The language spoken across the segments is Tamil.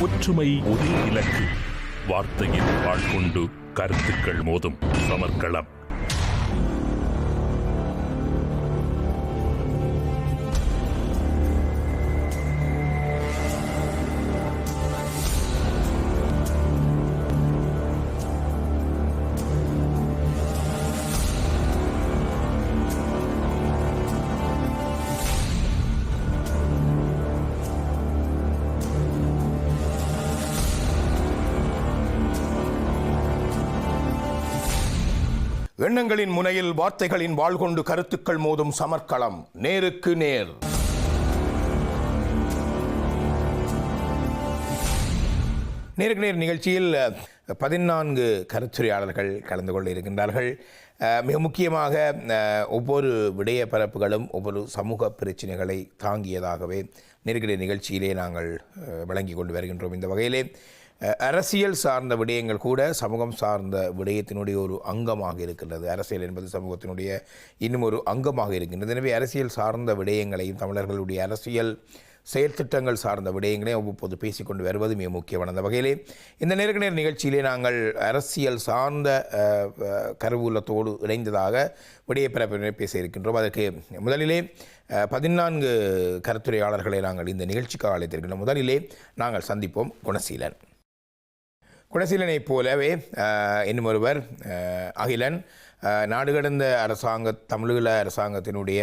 ஒற்றுமை ஒரே இலக்கு. வார்த்தையின் வாழ்கொண்டு கருத்துக்கள் மோதும் சமர்க்களம். எண்ணங்களின் முனையில் வார்த்தைகளின் வாழ்கொண்டு கருத்துக்கள் மோதும் சமர்க்களம். நேருக்கு நேர். நேருக்கு நேர் நிகழ்ச்சியில் 14 கருத்துரையாளர்கள் கலந்து கொள்ள இருக்கின்றார்கள். மிக முக்கியமாக ஒவ்வொரு விடய பரப்புகளும் ஒவ்வொரு சமூக பிரச்சனைகளை தாங்கியதாகவே நேருக்கு நேர் நிகழ்ச்சியிலே நாங்கள் வழங்கி கொண்டு வருகின்றோம். இந்த வகையிலே அரசியல் சார்ந்த விடயங்கள் கூட சமூகம் சார்ந்த விடயத்தினுடைய ஒரு அங்கமாக இருக்கின்றது. அரசியல் என்பது சமூகத்தினுடைய இன்னும் ஒரு அங்கமாக இருக்கின்றது. எனவே அரசியல் சார்ந்த விடயங்களையும் தமிழர்களுடைய அரசியல் செயற்திட்டங்கள் சார்ந்த விடயங்களையும் அவ்வப்போது பேசிக்கொண்டு வருவது மிக முக்கியமான அந்த வகையிலே இந்த நேருக்கு நேர் நிகழ்ச்சியிலே நாங்கள் அரசியல் சார்ந்த கருவூலத்தோடு இணைந்ததாக விடயப்பரப்பினை பேச இருக்கின்றோம். அதற்கு முதலிலே 14 கருத்துரையாளர்களை நாங்கள் இந்த நிகழ்ச்சிக்காக அழைத்திருக்கின்றோம். முதலிலே நாங்கள் சந்திப்போம் குணசீலன். குணசீலனைப் போலவே இன்னும் ஒருவர் அகிலன். நாடு கடந்த தமிழீழ அரசாங்கத்தினுடைய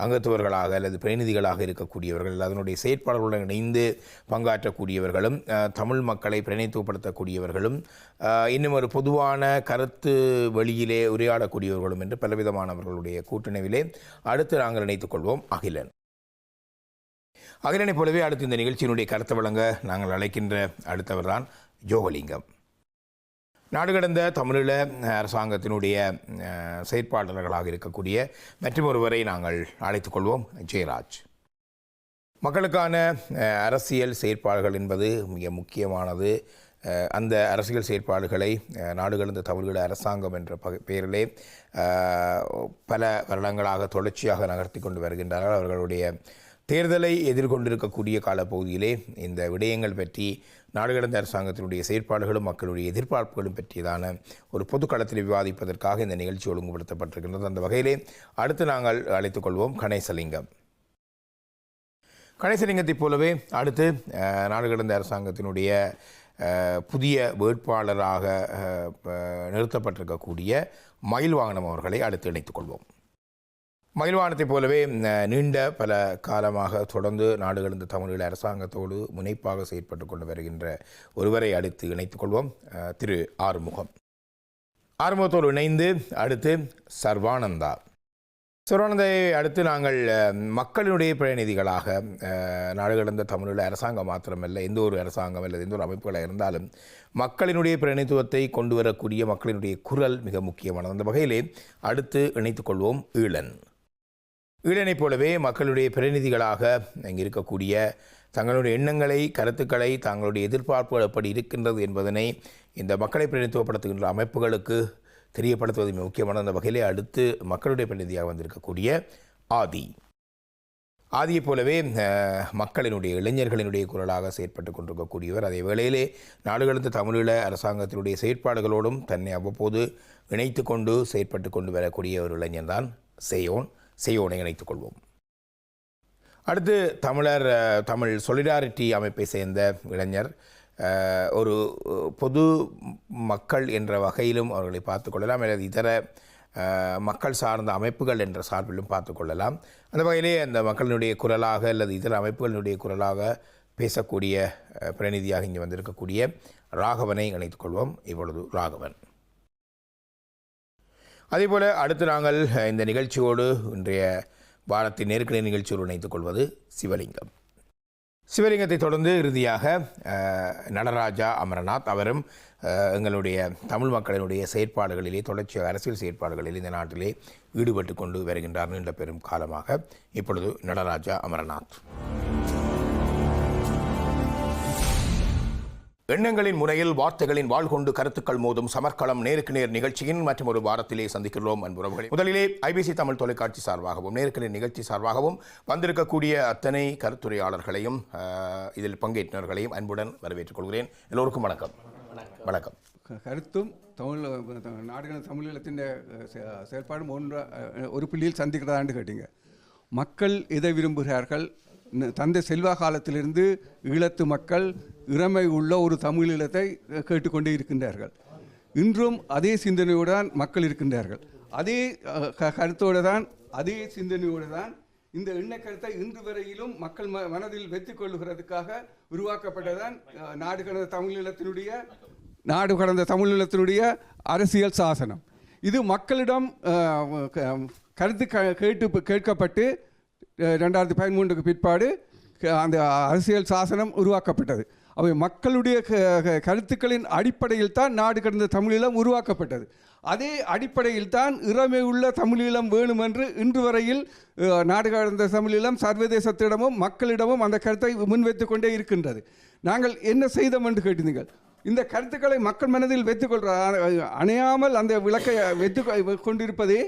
அங்கத்துவர்களாக அல்லது பிரதிநிதிகளாக இருக்கக்கூடியவர்கள், அதனுடைய செயற்பாடுகளுடன் இணைந்து பங்காற்றக்கூடியவர்களும், தமிழ் மக்களை பிரதிநிதித்துவப்படுத்தக்கூடியவர்களும், இன்னும் ஒரு பொதுவான கருத்து வெளியிலே உரையாடக்கூடியவர்களும் என்று பலவிதமானவர்களுடைய கூட்டணிவிலே அடுத்து நாங்கள் இணைத்துக் கொள்வோம் அகிலன். அகிலனைப் போலவே அடுத்து இந்த நிகழ்ச்சியினுடைய கருத்து வழங்க நாங்கள் அழைக்கின்ற அடுத்தவர் தான் யோகலிங்கம். நாடு கடந்த தமிழீழ அரசாங்கத்தினுடைய செயற்பாட்டாளர்களாக இருக்கக்கூடிய மற்றும் ஒருவரை நாங்கள் அழைத்துக் கொள்வோம் ஜெயராஜ். மக்களுக்கான அரசியல் செயற்பாடுகள் என்பது மிக முக்கியமானது. அந்த அரசியல் செயற்பாடுகளை நாடு கடந்த தமிழீழ அரசாங்கம் என்ற பெயரிலே பல வருடங்களாக தொடர்ச்சியாக நகர்த்தி கொண்டு வருகின்றார்கள். அவர்களுடைய தேர்தலை எதிர்கொண்டிருக்கக்கூடிய காலப்பகுதியிலே இந்த விடயங்கள் பற்றி நாடு கடந்த அரசாங்கத்தினுடைய செயற்பாடுகளும் மக்களுடைய எதிர்பார்ப்புகளும் பற்றியதான ஒரு பொதுக்களத்தில் விவாதிப்பதற்காக இந்த நிகழ்ச்சி ஒழுங்குபடுத்தப்பட்டிருக்கின்றது. அந்த வகையிலே அடுத்து நாங்கள் அழைத்துக் கொள்வோம் கணேசலிங்கம். கணேசலிங்கத்தைப் போலவே அடுத்து நாடு கடந்த அரசாங்கத்தினுடைய புதிய வேட்பாளராக நிறுத்தப்பட்டிருக்கக்கூடிய மயில்வாகனம் அவர்களை அடுத்து இணைத்துக் கொள்வோம். மயில்வாகனத்தைப் போலவே நீண்ட பல காலமாக தொடர்ந்து நாடு கடந்த தமிழீழ அரசாங்கத்தோடு முனைப்பாக செயற்பட்டு கொண்டு வருகின்ற ஒருவரை அடுத்து இணைத்துக் கொள்வோம் திரு ஆறுமுகம். ஆறுமுகத்தோடு இணைந்து அடுத்து சர்வானந்தா. சர்வானந்தை அடுத்து நாங்கள் மக்களினுடைய பிரதிநிதிகளாக நாடு கடந்த தமிழீழ அரசாங்கம் மாத்திரமல்ல, எந்த ஒரு அரசாங்கம் அல்லது எந்த ஒரு அமைப்புகளாக இருந்தாலும் மக்களினுடைய பிரதிநிதித்துவத்தை கொண்டு வரக்கூடிய மக்களினுடைய குரல் மிக முக்கியமானது. அந்த வகையிலே அடுத்து இணைத்துக் கொள்வோம் ஈழன். ஈழனைப் போலவே மக்களுடைய பிரதிநிதிகளாக இங்கே இருக்கக்கூடிய தங்களுடைய எண்ணங்களை, கருத்துக்களை, தங்களுடைய எதிர்பார்ப்புகள் எப்படி இருக்கின்றது என்பதனை இந்த மக்களை பிரதிநிதித்துவப்படுத்துகின்ற அமைப்புகளுக்கு தெரியப்படுத்துவது முக்கியமான அந்த வகையிலே அடுத்து மக்களுடைய பிரதிநிதியாக வந்திருக்கக்கூடிய ஆதியைப் போலவே மக்களினுடைய இளைஞர்களினுடைய குரலாக செயற்பட்டு கொண்டிருக்கக்கூடியவர். அதே வேளையிலே நாடு கடந்த தமிழீழ அரசாங்கத்தினுடைய செயற்பாடுகளோடும் தன்னை அவ்வப்போது இணைத்து கொண்டு செயற்பட்டு கொண்டு வரக்கூடிய ஒரு இளைஞன் தான் செய்யோனை இணைத்துக் கொள்வோம். அடுத்து தமிழ் சொலிடாரிட்டி அமைப்பை சேர்ந்த இளைஞர். ஒரு பொது மக்கள் என்ற வகையிலும் அவர்களை பார்த்து கொள்ளலாம், அல்லது இதர மக்கள் சார்ந்த அமைப்புகள் என்ற சார்பிலும் பார்த்து கொள்ளலாம். அந்த வகையிலே அந்த மக்களினுடைய குரலாக அல்லது இதர அமைப்புகளினுடைய குரலாக பேசக்கூடிய பிரதிநிதியாக இங்கே வந்திருக்கக்கூடிய ராகவனை இணைத்துக் கொள்வோம். இப்பொழுது ராகவன். அதேபோல் அடுத்து நாங்கள் இந்த நிகழ்ச்சியோடு இன்றைய வாரத்தின் நேருக்கு நேர் நிகழ்ச்சியோடு இணைத்துக் கொள்வது சிவலிங்கம். சிவலிங்கத்தை தொடர்ந்து இறுதியாக நடராஜா அமரநாத். அவரும் எங்களுடைய தமிழ் மக்களினுடைய செயற்பாடுகளிலே, தொடர்ச்சியாக அரசியல் செயற்பாடுகளில் இந்த நாட்டிலே ஈடுபட்டு கொண்டு வருகின்றார் நீண்ட பெரும் காலமாக. இப்பொழுது நடராஜா அமரநாத். எண்ணங்களின் முனையில் வார்த்தைகளின் வாழ் கொண்டு கருத்துக்கள் மோதும் சமர்க்களம் நேருக்கு நேர் நிகழ்ச்சியின் மற்றும் ஒரு வாரத்திலே சந்திக்கிறோம் அன்புறவுகளே. முதலிலே ஐபிசி தமிழ் தொலைக்காட்சி சார்பாகவும் நேருக்கு நேர் நிகழ்ச்சி சார்பாகவும் வந்திருக்கக்கூடிய அத்தனை கருத்துரையாளர்களையும் இதில் பங்கேற்றவர்களையும் அன்புடன் வரவேற்றுக் கொள்கிறேன். எல்லோருக்கும் வணக்கம். வணக்கம். கருத்தும் தமிழ் நாடுகளின் தமிழீழத்தின் செயல்பாடும் ஒரு புள்ளியில் சந்திக்கிறதான்னு கேட்டீங்க. மக்கள் எதை விரும்புகிறார்கள்? தந்தை செல்வா காலத்திலிருந்து ஈழத்து மக்கள் இறமை உள்ள ஒரு தமிழீழத்தை கேட்டுக்கொண்டே இருக்கின்றார்கள். இன்றும் அதே சிந்தனையுடன் மக்கள் இருக்கின்றார்கள். அதே கருத்தோடு தான், அதே சிந்தனையோடு தான் இந்த எண்ணெய் கருத்தை இன்று வரையிலும் மக்கள் மனதில் வெற்றி கொள்ளுகிறதுக்காக உருவாக்கப்பட்டதான் நாடு கடந்த தமிழீழத்தினுடைய அரசியல் சாசனம். இது மக்களிடம் கருத்து கேட்கப்பட்டு 2013 பிற்பாடு அந்த அரசியல் சாசனம் உருவாக்கப்பட்டது. அவை மக்களுடைய கருத்துக்களின் அடிப்படையில் தான் நாடு கடந்த தமிழீழம் உருவாக்கப்பட்டது. அதே அடிப்படையில் தான் இறமை உள்ள தமிழீழம் வேணும் என்று இன்று வரையில் நாடு கடந்த தமிழீழம் சர்வதேசத்திடமும் மக்களிடமும் அந்த கருத்தை முன்வைத்து கொண்டே இருக்கின்றது. நாங்கள் என்ன செய்தோம் என்று கேட்டீர்கள். இந்த கருத்துக்களை மக்கள் மனதில் அணையாமல் அந்த விளக்கை வைத்து கொண்டிருப்பதே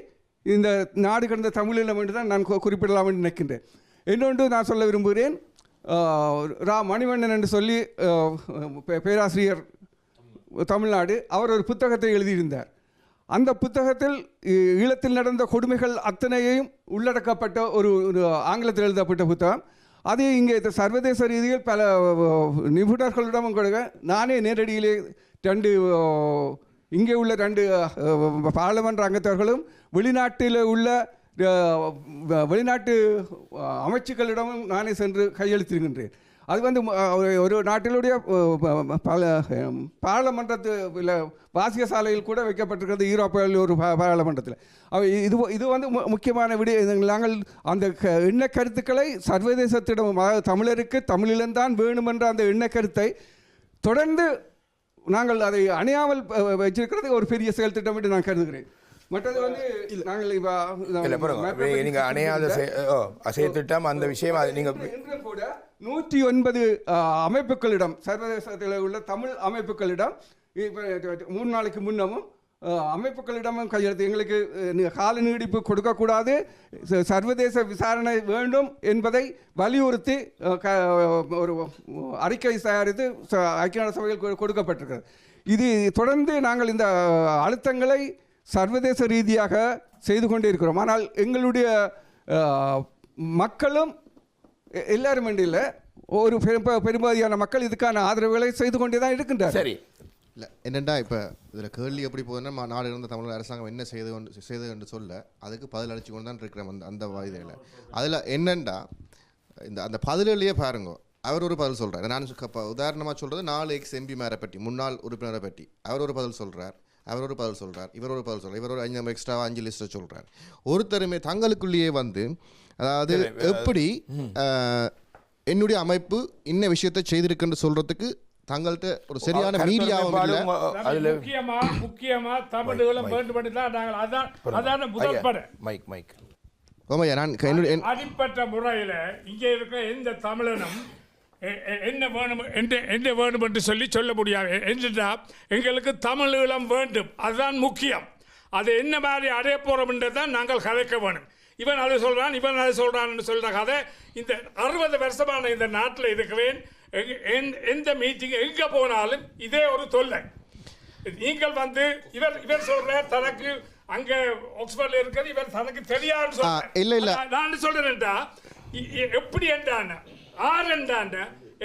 இந்த நாடு கடந்த தமிழீழம் என்று தான் நான் குறிப்பிடலாம் என்று நினைக்கின்றேன். இன்னொன்று நான் சொல்ல விரும்புகிறேன். ரா மணிவண்ணன் என்று சொல்லி பேராசிரியர் தமிழ்நாடு, அவர் ஒரு புத்தகத்தை எழுதியிருந்தார். அந்த புத்தகத்தில் ஈழத்தில் நடந்த கொடுமைகள் அத்தனையையும் உள்ளடக்கப்பட்ட ஒரு ஆங்கிலத்தில் எழுதப்பட்ட புத்தகம். அது இங்கே சர்வதேச ரீதியில் பல நிபுணர்களிடமும் கொடுக்க நானே நேரடியிலே இங்கே உள்ள 2 பாராளுமன்ற அங்கத்தவர்களும் வெளிநாட்டில் உள்ள வெளிநாட்டு அமைச்சுக்களிடமும் நானே சென்று கையெழுத்திருக்கின்றேன். அது ஒரு நாட்டிலுடைய பாராளுமன்றத்தில் வாசிய சாலையில் கூட வைக்கப்பட்டிருக்கிறது, ஈரோப்பில் ஒரு பாராளுமன்றத்தில். இது முக்கியமான நாங்கள் அந்த எண்ண கருத்துக்களை சர்வதேசத்திடம், தமிழருக்கு தமிழீழம்தான் வேணுமென்ற அந்த எண்ண கருத்தை தொடர்ந்து நாங்கள் அதை அணையாமல் வச்சிருக்கிறது ஒரு பெரிய செயல் திட்டம் என்று நான் கருதுகிறேன். மற்றது நாங்கள் நீங்க அணையாத செயல் திட்டம் அந்த விஷயம் நீங்கள் கூட 109 அமைப்புகளிடம், சர்வதேசத்தில் உள்ள தமிழ் அமைப்புகளிடம் 3 நாளைக்கு முன்னமும் அமைப்புகளிடமும் கையெழுத்து, எங்களுக்கு கால நீடிப்பு கொடுக்கக்கூடாது, சர்வதேச விசாரணை வேண்டும் என்பதை வலியுறுத்தி ஒரு அறிக்கை தயாரித்து ஐக்கிய நாடு சபையில் கொடுக்கப்பட்டிருக்கிறது. இது தொடர்ந்து நாங்கள் இந்த அழுத்தங்களை சர்வதேச ரீதியாக செய்து கொண்டே இருக்கிறோம். ஆனால் எங்களுடைய மக்களும் எல்லாரும் இல்லை, ஒரு பெரும்பாதியான மக்கள் இதுக்கான ஆதரவுகளை செய்து கொண்டே தான் இருக்கின்றார். சரி, இல்லை என்னென்னா இப்போ இதில் கேள்வி எப்படி போகுதுன்னா, நாடு இருந்த தமிழ் அரசாங்கம் என்ன செய்து என்று சொல்ல அதுக்கு பதில் அளிச்சு கொண்டு தான் இருக்கிற அந்த வாய்தையில். அதில் என்னென்னா அந்த பதிலையே பாருங்க, அவர் ஒரு பதில் சொல்கிறார். நான் உதாரணமாக சொல்கிறது 4 எம்பி மேரை பற்றி, முன்னாள் உறுப்பினரை பற்றி அவர் ஒரு பதில் சொல்கிறார், அவர் ஒரு பதில் சொல்கிறார், இவர் ஒரு பதில் சொல்கிறார், இவர் ஒரு 5 எக்ஸ்ட்ரா 5 லிஸ்ட்டை சொல்கிறார். ஒருத்தருமே தங்களுக்குள்ளேயே அதாவது எப்படி என்னுடைய அமைப்பு இன்ன விஷயத்தை செய்திருக்குன்னு சொல்கிறதுக்கு தங்கள்கிட்ட ஒரு சரியான மீடியாவும் இல்லை. முக்கியமா தமிழீழம் வேண்டும் தான் நாங்கள் அதான் முதற்பட அடிப்பட்ட முறையில் இங்கே இருக்கிற எந்த தமிழனும் என்ன வேணும் என்று சொல்ல முடியாது. என்னென்னா எங்களுக்கு தமிழீழம் வேண்டும், அதுதான் முக்கியம். அது என்ன மாதிரி அடைய போகிறோம்ன்றது தான் நாங்கள் கதைக்க வேணும். இவன் அதை சொல்கிறான், இவன் அதை சொல்கிறான்னு சொல்கிற கதை. இந்த 60 வருஷமான இந்த நாட்டில் இருக்கிறேன், எந்த மீட்டிங் எங்கே போனாலும் இதே ஒரு தொல்லை. நீங்கள் இவர் சொல்கிறார் தனக்கு அங்கே ஆக்ஸ்போர்டில் இருக்கிறது, இவர் தனக்கு தெரியாதுன்னு சொல்கிறேன். நான் சொல்கிறேன்டா, எப்படி என்றான ஆர் என்றாண்ட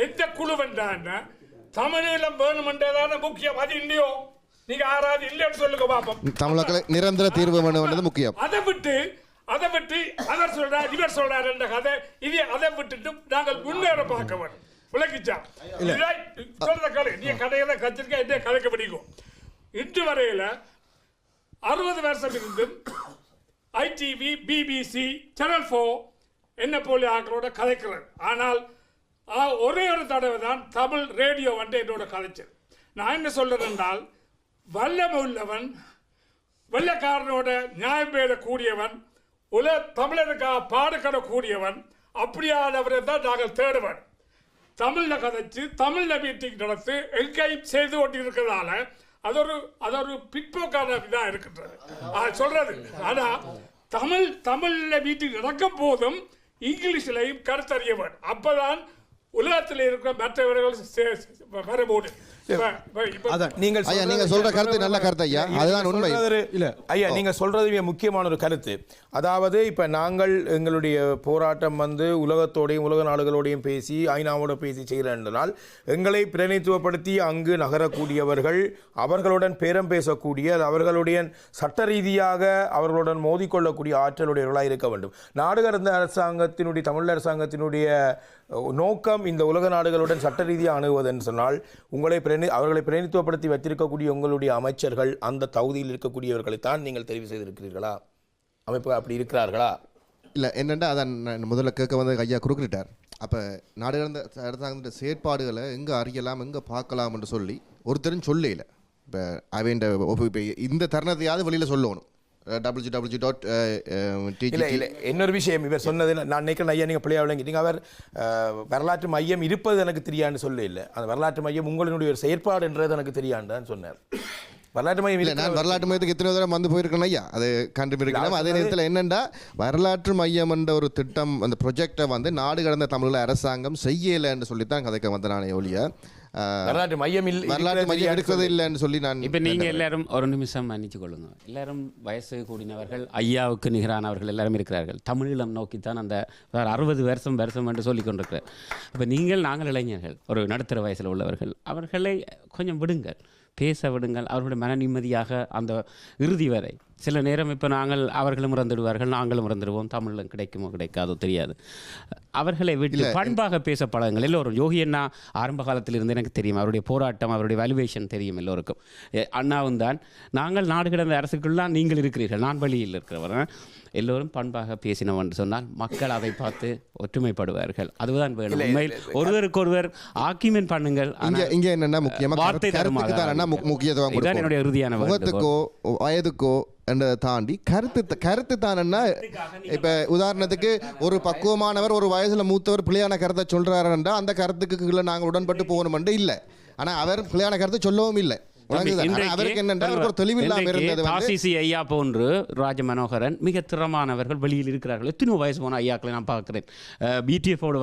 எந்த குழு என்றாண்ட தமிழீழம் வேணுமென்றதான முக்கியம். அது இல்லையோ, நீங்க ஆறாவது இல்லைன்னு சொல்லுங்க பாப்போம். தமிழர்களை நிரந்தர தீர்வு வேணும்ன்றது முக்கியம். அதை விட்டு அவர் சொல்றார், இவர் சொல்றார் என்ற கதை இது. அதை விட்டுட்டு நாங்கள் முன்னேற பார்க்க வேண்டும். விளக்கிச்சா சொல்ற கதை நீ கதையை கத்திரிக்கா என்ன கதைக்க பிடிக்கும். இன்று வரையில 60 வருஷம் இருந்தும் ஐடிவி, பிபிசி, சேனல் 4 என்ன போல ஆக்களோட கதைக்கிறது. ஆனால் ஒரே ஒரு தடவை தான் தமிழ் ரேடியோ என்னோட கதைச்சது. நான் என்ன சொல்றேன் என்றால், வல்லமை உள்ளவன், வெள்ளக்காரனோட நியாயம் பேசக்கூடியவன், தமிழருக்காக பாடுபடக்கூடியவன், அப்படியானவரை தான் நாங்கள் தேடுவன். தமிழில் கதைச்சு தமிழில் மீட்டிங் நடத்து எங்கேயும் செய்து கொண்டிருக்கிறதால அது ஒரு பிற்போக்கான இதாக இருக்கின்றது சொல்றது. ஆனால் தமிழில் மீட்டிங் நடக்கும் போதும் இங்கிலீஷ்லையும் கருத்தறிய வேண்டும். அப்போதான் உலகத்தில் இருக்கிற மற்றவர்கள் வரபோது நீங்க சொல்ற கருத்து நல்ல கருத்து ஐயா, அதுதான் உண்மை. இல்ல ஐயா, நீங்க சொல்றது முக்கியமான ஒரு கருத்து. அதாவது இப்ப நாங்கள் எங்களுடைய போராட்டம் உலகத்தோடையும் உலக நாடுகளோடையும் பேசி ஐநாவோட பேசி செய்கிறனால் எங்களை பிரதிநிதித்துவப்படுத்தி அங்கு நகரக்கூடியவர்கள் அவர்களுடன் பேரம் பேசக்கூடிய அவர்களுடைய சட்ட ரீதியாக அவர்களுடன் மோதிக்கொள்ளக்கூடிய ஆற்றலுடையவர்களாக இருக்க வேண்டும். நாடு கடந்த அரசாங்கத்தினுடைய தமிழ் அரசாங்கத்தினுடைய நோக்கம் இந்த உலக நாடுகளுடன் சட்ட ரீதியாக அணுகுவதென்று சொன்னால் அவர்களை பிரதிநிதித்துவப்படுத்தி வைத்திருக்கக்கூடிய உங்களுடைய அமைச்சர்கள் அந்த தகுதியில் இருக்கக்கூடியவர்களைத்தான் நீங்கள் தெரிவு செய்திருக்கிறீர்களா? அமைப்பு அப்படி இருக்கிறார்களா? இல்லை, என்னென்னா அதான் முதல்ல கேட்க ஐயா குறுக்கிட்டார். அப்போ நாடு கடந்த அரசாங்க செயற்பாடுகளை எங்கே அறியலாம் எங்கே பார்க்கலாம் என்று சொல்லி ஒருத்தரும் சொல்லல. இப்போ அவன் இந்த தருணத்தையாவது வெளியில் சொல்லணும். இன்னொரு விஷயம் இவர் சொன்னது நான் நினைக்கிறேன் ஐயா, நீங்கள் பிள்ளையா விளங்கிட்டீங்க. அவர் வரலாற்று மையம் இருப்பது எனக்கு தெரியான்னு சொல்ல இல்லை, அந்த வரலாற்று மையம் உங்களுடைய ஒரு செயற்பாடு என்றது எனக்கு தெரியான்னு தான் சொன்னார். வரலாற்று மையம் இல்லை, நான் வரலாற்று மையத்துக்கு எத்தனை தடவை வந்து போயிருக்கேன் ஐயா, அது கண்டுபிடிக்கலாம். அதே நேரத்தில் என்னென்னா வரலாற்று மையம் என்ற ஒரு திட்டம் அந்த ப்ரொஜெக்டை நாடு கடந்த தமிழ் அரசாங்கம் செய்யலைன்னு சொல்லித்தான் கதைக்க வந்த நானே ஒழிய வரலாற்று மையம் எடுக்கிறது இல்லைன்னு சொல்லி நான். இப்போ நீங்கள் எல்லாரும் ஒரு நிமிஷம் மன்னிச்சு கொள்ளுங்க. எல்லாரும் வயசு கூடினவர்கள், ஐயாவுக்கு நிகரானவர்கள் எல்லாரும் இருக்கிறார்கள். தமிழீழம் நோக்கித்தான் அந்த 60 வருஷம் என்று சொல்லிக் கொண்டிருக்கிறார். இப்போ நாங்கள் இளைஞர்கள், ஒரு நடுத்தர வயசில் உள்ளவர்கள், அவர்களை கொஞ்சம் விடுங்கள், பேச விடுங்கள். அவர்களுடைய மன நிம்மதியாக அந்த இறுதி வரை. சில நேரம் இப்போ அவர்களும் இறந்துடுவார்கள், நாங்களும் இறந்துடுவோம். தமிழில் கிடைக்குமோ கிடைக்காதோ தெரியாது. அவர்களை விட்டு பண்பாக பேச பழகுங்கள் எல்லோரும். யோகி அண்ணா ஆரம்ப காலத்தில் இருந்து எனக்கு தெரியும், அவருடைய போராட்டம், அவருடைய வேல்யூவேஷன் தெரியும் எல்லோருக்கும். அண்ணாவும் தான். நாங்கள் நாடு கடந்த அரசுக்குள்ளாம் நீங்கள் இருக்கிறீர்கள், நான் வழியில் இருக்கிறவர். எல்லோரும் பண்பாக பேசினோம் என்று சொன்னால் மக்கள் அதை பார்த்து ஒற்றுமைப்படுவார்கள். அதுதான் வேணும். உண்மையில் ஒருவருக்கொருவர் ஆர்கியூமென்ட் பண்ணுங்கள். இங்கே என்னென்னா முக்கியமாக வார்த்தை முக்கியத்துவம் கொடுக்கணும். என்னுடைய இறுதியான முகத்துக்கோ வயதுக்கோ என்றதை தாண்டி கருத்து தானன்னா, இப்போ உதாரணத்துக்கு ஒரு பக்குவமானவர் ஒரு வயசில் மூத்தவர் பிள்ளையான கருத்தை சொல்கிறாருன்றா அந்த கருத்துக்கு கீழே நாங்கள் உடன்பட்டு போகணுமென்று இல்லை. ஆனால் அவர் பிள்ளையான கருத்தை சொல்லவும் இல்லை. ஐயா போன்று ராஜ மனோகரன் மிக திறமானவர்கள் வெளியில் இருக்கிறார்கள். எத்தனையோ வயசு போன ஐயாக்களை நான் பார்க்கிறேன். பிடிஎஃபோடு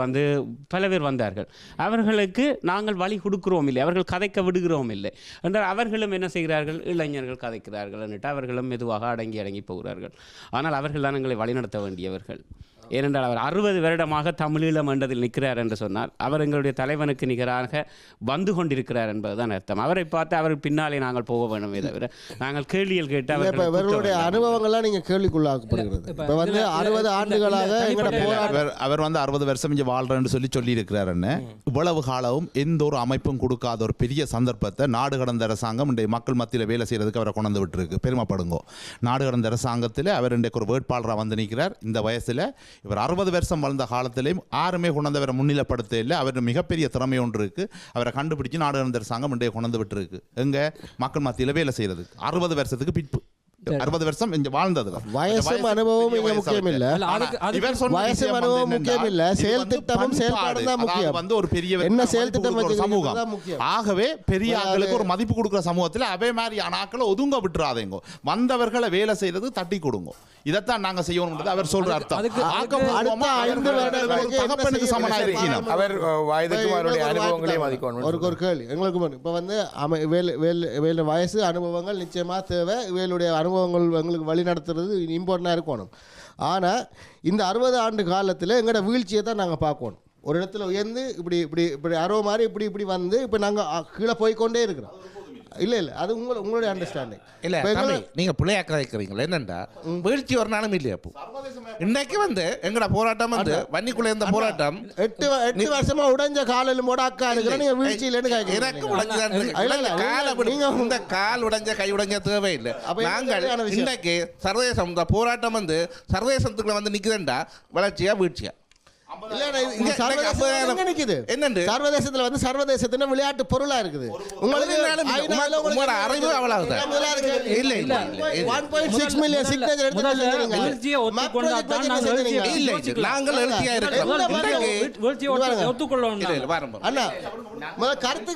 பல பேர் வந்தார்கள். அவர்களுக்கு நாங்கள் வழி கொடுக்கிறோம் இல்லை, அவர்கள் கதைக்க விடுகிறோம் இல்லை என்றால் அவர்களும் என்ன செய்கிறார்கள், இளைஞர்கள் கதைக்கிறார்கள் എന്നിട്ട് அவர்களும் மெதுவாக அடங்கி போகிறார்கள். ஆனால் அவர்கள் தான் எங்களை வழிநடத்த வேண்டியவர்கள். ஏனென்றால் அவர் 60 வருடமாக தமிழீழம் என்றதில் நிற்கிறார் என்று சொன்னால் அவர் எங்களுடைய தலைவனுக்கு நிகராக வந்து கொண்டிருக்கிறார் என்பதுதான் அர்த்தம். அவரை பார்த்து அவர் பின்னாலே நாங்கள் போக வேண்டுமே தவிர நாங்கள் கேள்விகள் கேட்டு அவர்களுடைய அனுபவங்கள்லாம் நீங்கள் கேள்விக்குள்ளாக்கப்படுகிறது. இப்போ 60 ஆண்டுகளாக அவர் 60 வருஷம் இங்கே வாழ்றேன்னு சொல்லியிருக்கிறாருன்னு இவ்வளவு காலமும் எந்த ஒரு அமைப்பும் கொடுக்காத ஒரு பெரிய சந்தர்ப்பத்தை நாடு கடந்த அரசாங்கம் இன்றைய மக்கள் மத்தியில் வேலை செய்யறதுக்கு அவரை கொண்டு விட்டுருக்கு. பெருமைப்படுங்கோ. நாடு கடந்த அரசாங்கத்தில் அவர் இன்றைக்கு ஒரு வேட்பாளராக வந்து நிற்கிறார். இந்த வயசில் இவர் 60 வருஷம் வாழ்ந்த காலத்திலையும் யாருமே கொண்டவரை முன்னிலைப்படுத்த இல்லை. அவர் மிகப்பெரிய திறமை ஒன்று இருக்கு. அவரை கண்டுபிடிச்சு நாடு கடந்த அரசாங்கம் இன்றைய கொண்டு விட்டு இருக்கு. எங்க மக்கள் மத்தியில் வேலை செய்யறது 60 வருஷத்துக்கு பின்பு 60 வருஷம் இங்க வாழ்ந்தது. வயசும் அனுபவம் இங்க முக்கியம் இல்ல. வயசும் அனுபவம் முக்கியம் இல்ல, செயல் திட்டமும் செயல்பாடும் தான் முக்கியம். வந்து ஒரு பெரிய என்ன செயல் திட்டம் சமூகம். ஆகவே பெரிய ஆட்களுக்கு ஒரு மதிப்பு கொடுக்கிற சமூகத்தில் அவே மாதிரி ஆட்களை ஒதுங்க விட்டுறாதேங்க. வந்தவர்களை வேலை செய்யறது தட்டி கொடுங்க. இதைத்தான் நாங்க செய்யணும் அவர் சொல்ற அர்த்தம். தகப்பனுக்கு சமனா இருக்கணும். அவர் வயதுக்கும் அவருடைய அனுபவங்களையும் மதிக்கணும். ஒரு கேள்வி எங்களுக்கு இப்போ வந்து வயசு அனுபவங்கள் நிச்சயமா தேவை. இவளுடைய அனுபவங்கள் எங்களுக்கு வழி நடத்துறது இம்பார்ட்டண்டாக இருக்கணும். ஆனால் இந்த 60 ஆண்டு காலத்தில் எங்களோட வீழ்ச்சியை தான் நாங்கள் பார்க்கணும். ஒரு இடத்துல உயர்ந்து இப்படி இப்படி இப்படி மாதிரி இப்படி வந்து இப்போ நாங்கள் கீழே போய்கொண்டே இருக்கிறோம். இல்லை அது உங்களுடைய அண்டர்ஸ்டாண்டிங் இல்லை. நீங்கள் பிள்ளையாக்க வைக்கிறீங்களா? என்னண்டா வீழ்ச்சி ஒரு நாளும் இல்லையா? அப்போ இன்னைக்கு எங்கட போராட்டம் வன்னிக்குள்ள இருந்த போராட்டம் 8 வருஷமா உடைஞ்ச காலில் போட அக்கா இருக்கிற நீங்க வீழ்ச்சியிலன்னு இந்த கால் உடைஞ்ச கை உடைஞ்ச தேவையில்லை. நாங்கள் இன்னைக்கு சர்வதேசம் இந்த போராட்டம் சர்வதேசத்துக்குள்ள நிற்குதுண்டா வளர்ச்சியா வீழ்ச்சியா? சர்வதேசத்துல வந்து சர்வதேசத்தின விளையாட்டு பொருளா இருக்குது. உங்களுக்கு அறிவு அவ்வளவுதான். 1.6 மில்லியன் சிக்னேச்சர் எடுத்து நாங்கள் எழுச்சியா இருக்கிறோம். அண்ணா கருத்து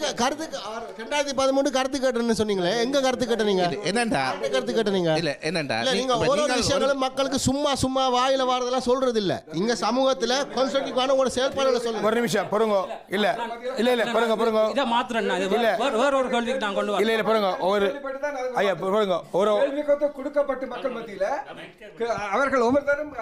2013 கருத்து கேட்டுன்னு சொன்னீங்களே, எங்க கருத்து கேட்டீங்க? என்னண்டா கருத்து கேட்டீங்க? இல்ல என்னண்டா நீங்க ஒரு விஷயங்களும் மக்களுக்கு சும்மா வாயில வாரதெல்லாம் சொல்றது இல்ல. இங்க சமூகத்துல கான்ஸ்ட்ரக்டிவான ஒரு செயல்பாடுகளை சொல்லுங்க. ஒரு நிமிஷம் பொறுங்க. இல்ல பொறுங்க. இத மாத்திரன்னா வேற ஒரு கேள்விக்கு நான் கொண்டு வரேன். இல்ல பொறுங்க. ஒரு ஐயா பொறுங்க. ஒரு கேள்விக்கு கொடுக்கப்பட்ட மக்கள் மத்தியில அவர்கள் ஒவ்வொருத்தரும்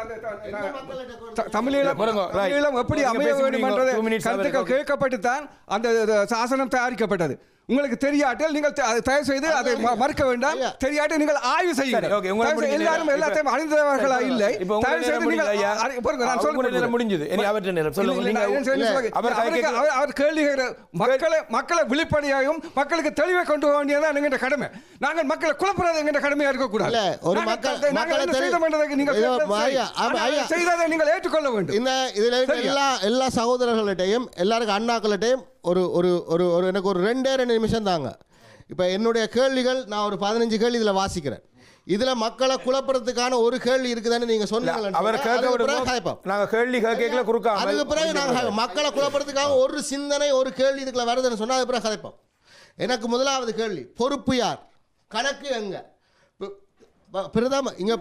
தமிழீழம் எப்படி அமைய வேண்டும் என்ற கருத்துக்கள் கேட்கப்பட்டு தான் அந்த சாசனம் தயாரிக்கப்பட்டது. உங்களுக்கு தெரியாட்டில் நீங்கள் தயவு செய்து அதை மறுக்க வேண்டாம். தெரியாட்டில் நீங்கள் ஆய்வு செய்யுங்கள். எல்லாரும் எல்லாத்தையும் அறிந்தவர்களா இல்லை. தயவு செய்து நீங்கள் நான் சொல்ல முடிஞ்சது. அவர் கேள்வி மக்களை விழிப்படையாகவும் மக்களுக்கு தெளிவை கொண்டு வேண்டியதான் எங்கிட்ட கடமை. நாங்கள் மக்களை குழப்பறது எங்கிட்ட கடமையா இருக்கக்கூடாது. செய்ததை நீங்கள் ஏற்றுக்கொள்ள வேண்டும். எல்லா சகோதரர்களிடையும் எல்லாருக்கும் அண்ணாக்களிடையும் ஒரு எனக்கு ஒரு 2 நிமிஷம் தாங்க. இப்போ என்னுடைய கேள்விகள் நான் ஒரு 15 கேள்வி இதில் வாசிக்கிறேன். இதுல மக்களை குழப்பறதுக்கான ஒரு கேள்வி இருக்குதான்னு நீங்க சொன்னீங்க. அவர் நாங்க கேள்வி கேட்கல குறுக்காம அதுக்கு பிறகு நாங்க மக்களை குழப்பறதுக்காக ஒரு சிந்தனை ஒரு கேள்வி இதுக்குள்ள வருதுன்னு சொன்னா அது பிறகு கதைப்போம். எனக்கு முதலாவது கேள்வி, பொறுப்பு யார்? கணக்கு எங்க? பிரதம இங்க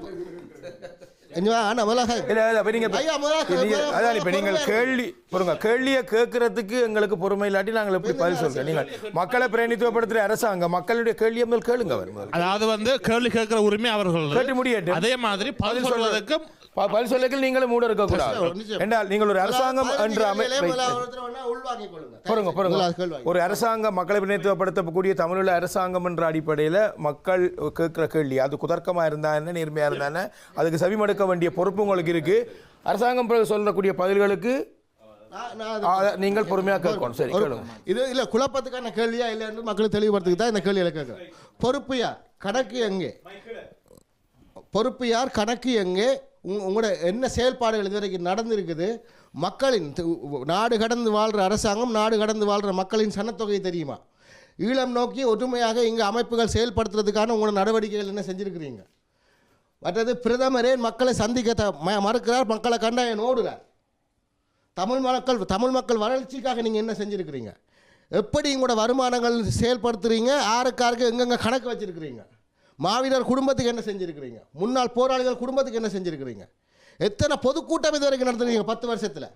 கேள்வியை கேட்கறதுக்கு எங்களுக்கு பொறுமை இல்லாட்டி நாங்கள் எப்படி பதில் சொல்றோம்? நீங்கள் மக்களை பிரதிநிதித்துவப்படுத்துற அரசாங்கம் மக்களுடைய கேள்வியை முதல் கேளுங்க. அதாவது வந்து கேள்வி கேட்கிற உரிமை அவர்கள் கேட்டு முடியட்டும். அதே மாதிரி பதில் சொல்வதற்கு பதில் சொல்லுங்கள். நீங்களும் மூட இருக்கக்கூடாது என்றால் நீங்கள் ஒரு அரசாங்கம் என்ற ஒரு அரசாங்கம் மக்களை பிரதிநிதித்துவப்படுத்தக்கூடிய தமிழுள்ள அரசாங்கம் என்ற அடிப்படையில் மக்கள் கேட்கிற கேள்வி அது குதர்க்கமா இருந்தா என்ன நேர்மையா இருந்தா என்ன அதுக்கு செவிமடுக்க வேண்டிய பொறுப்பு உங்களுக்கு இருக்கு. அரசாங்கம் சொல்லக்கூடிய பதில்களுக்கு நீங்கள் பொறுமையாக கேட்கணும். சரி கேளுங்க. இது இல்ல குழப்பத்துக்கான கேள்வியா இல்லை என்று மக்களுக்கு தெளிவுபடுத்துக்கு தான் இந்த கேள்வியை கேட்கிறேன். பொறுப்பு யார்? கணக்கு எங்கே? பொறுப்பு யார்? கணக்கு எங்கே? உங்களோட என்ன செயல்பாடுகள் இதுவரைக்கும் நடந்திருக்குது? மக்களின் நாடு கடந்து வாழ்கிற அரசாங்கம், நாடு கடந்து வாழ்கிற மக்களின் சனத்தொகை தெரியுமா? ஈழம் நோக்கி ஒற்றுமையாக இங்கே அமைப்புகள் செயல்படுத்துறதுக்கான உங்களோட நடவடிக்கைகள் என்ன செஞ்சுருக்கிறீங்க? மற்றது பிரதமரே மக்களை சந்திக்க மறுக்கிறார், மக்களை கண்டாயம் ஓடுறார். தமிழ் மக்கள் வளர்ச்சிக்காக நீங்கள் என்ன செஞ்சுருக்கிறீங்க? எப்படி உங்களோட வருமானங்கள் செயல்படுத்துறீங்க? யாருக்காருக்கு எங்கெங்கே கணக்கு வச்சுருக்கிறீங்க? மாவீரர் குடும்பத்துக்கு என்ன செஞ்சுருக்கிறீங்க? முன்னாள் போராளிகள் குடும்பத்துக்கு என்ன செஞ்சுருக்கிறீங்க? எத்தனை பொதுக்கூட்டம் இது வரைக்கும் நடத்துறீங்க 10 வருஷத்தில்?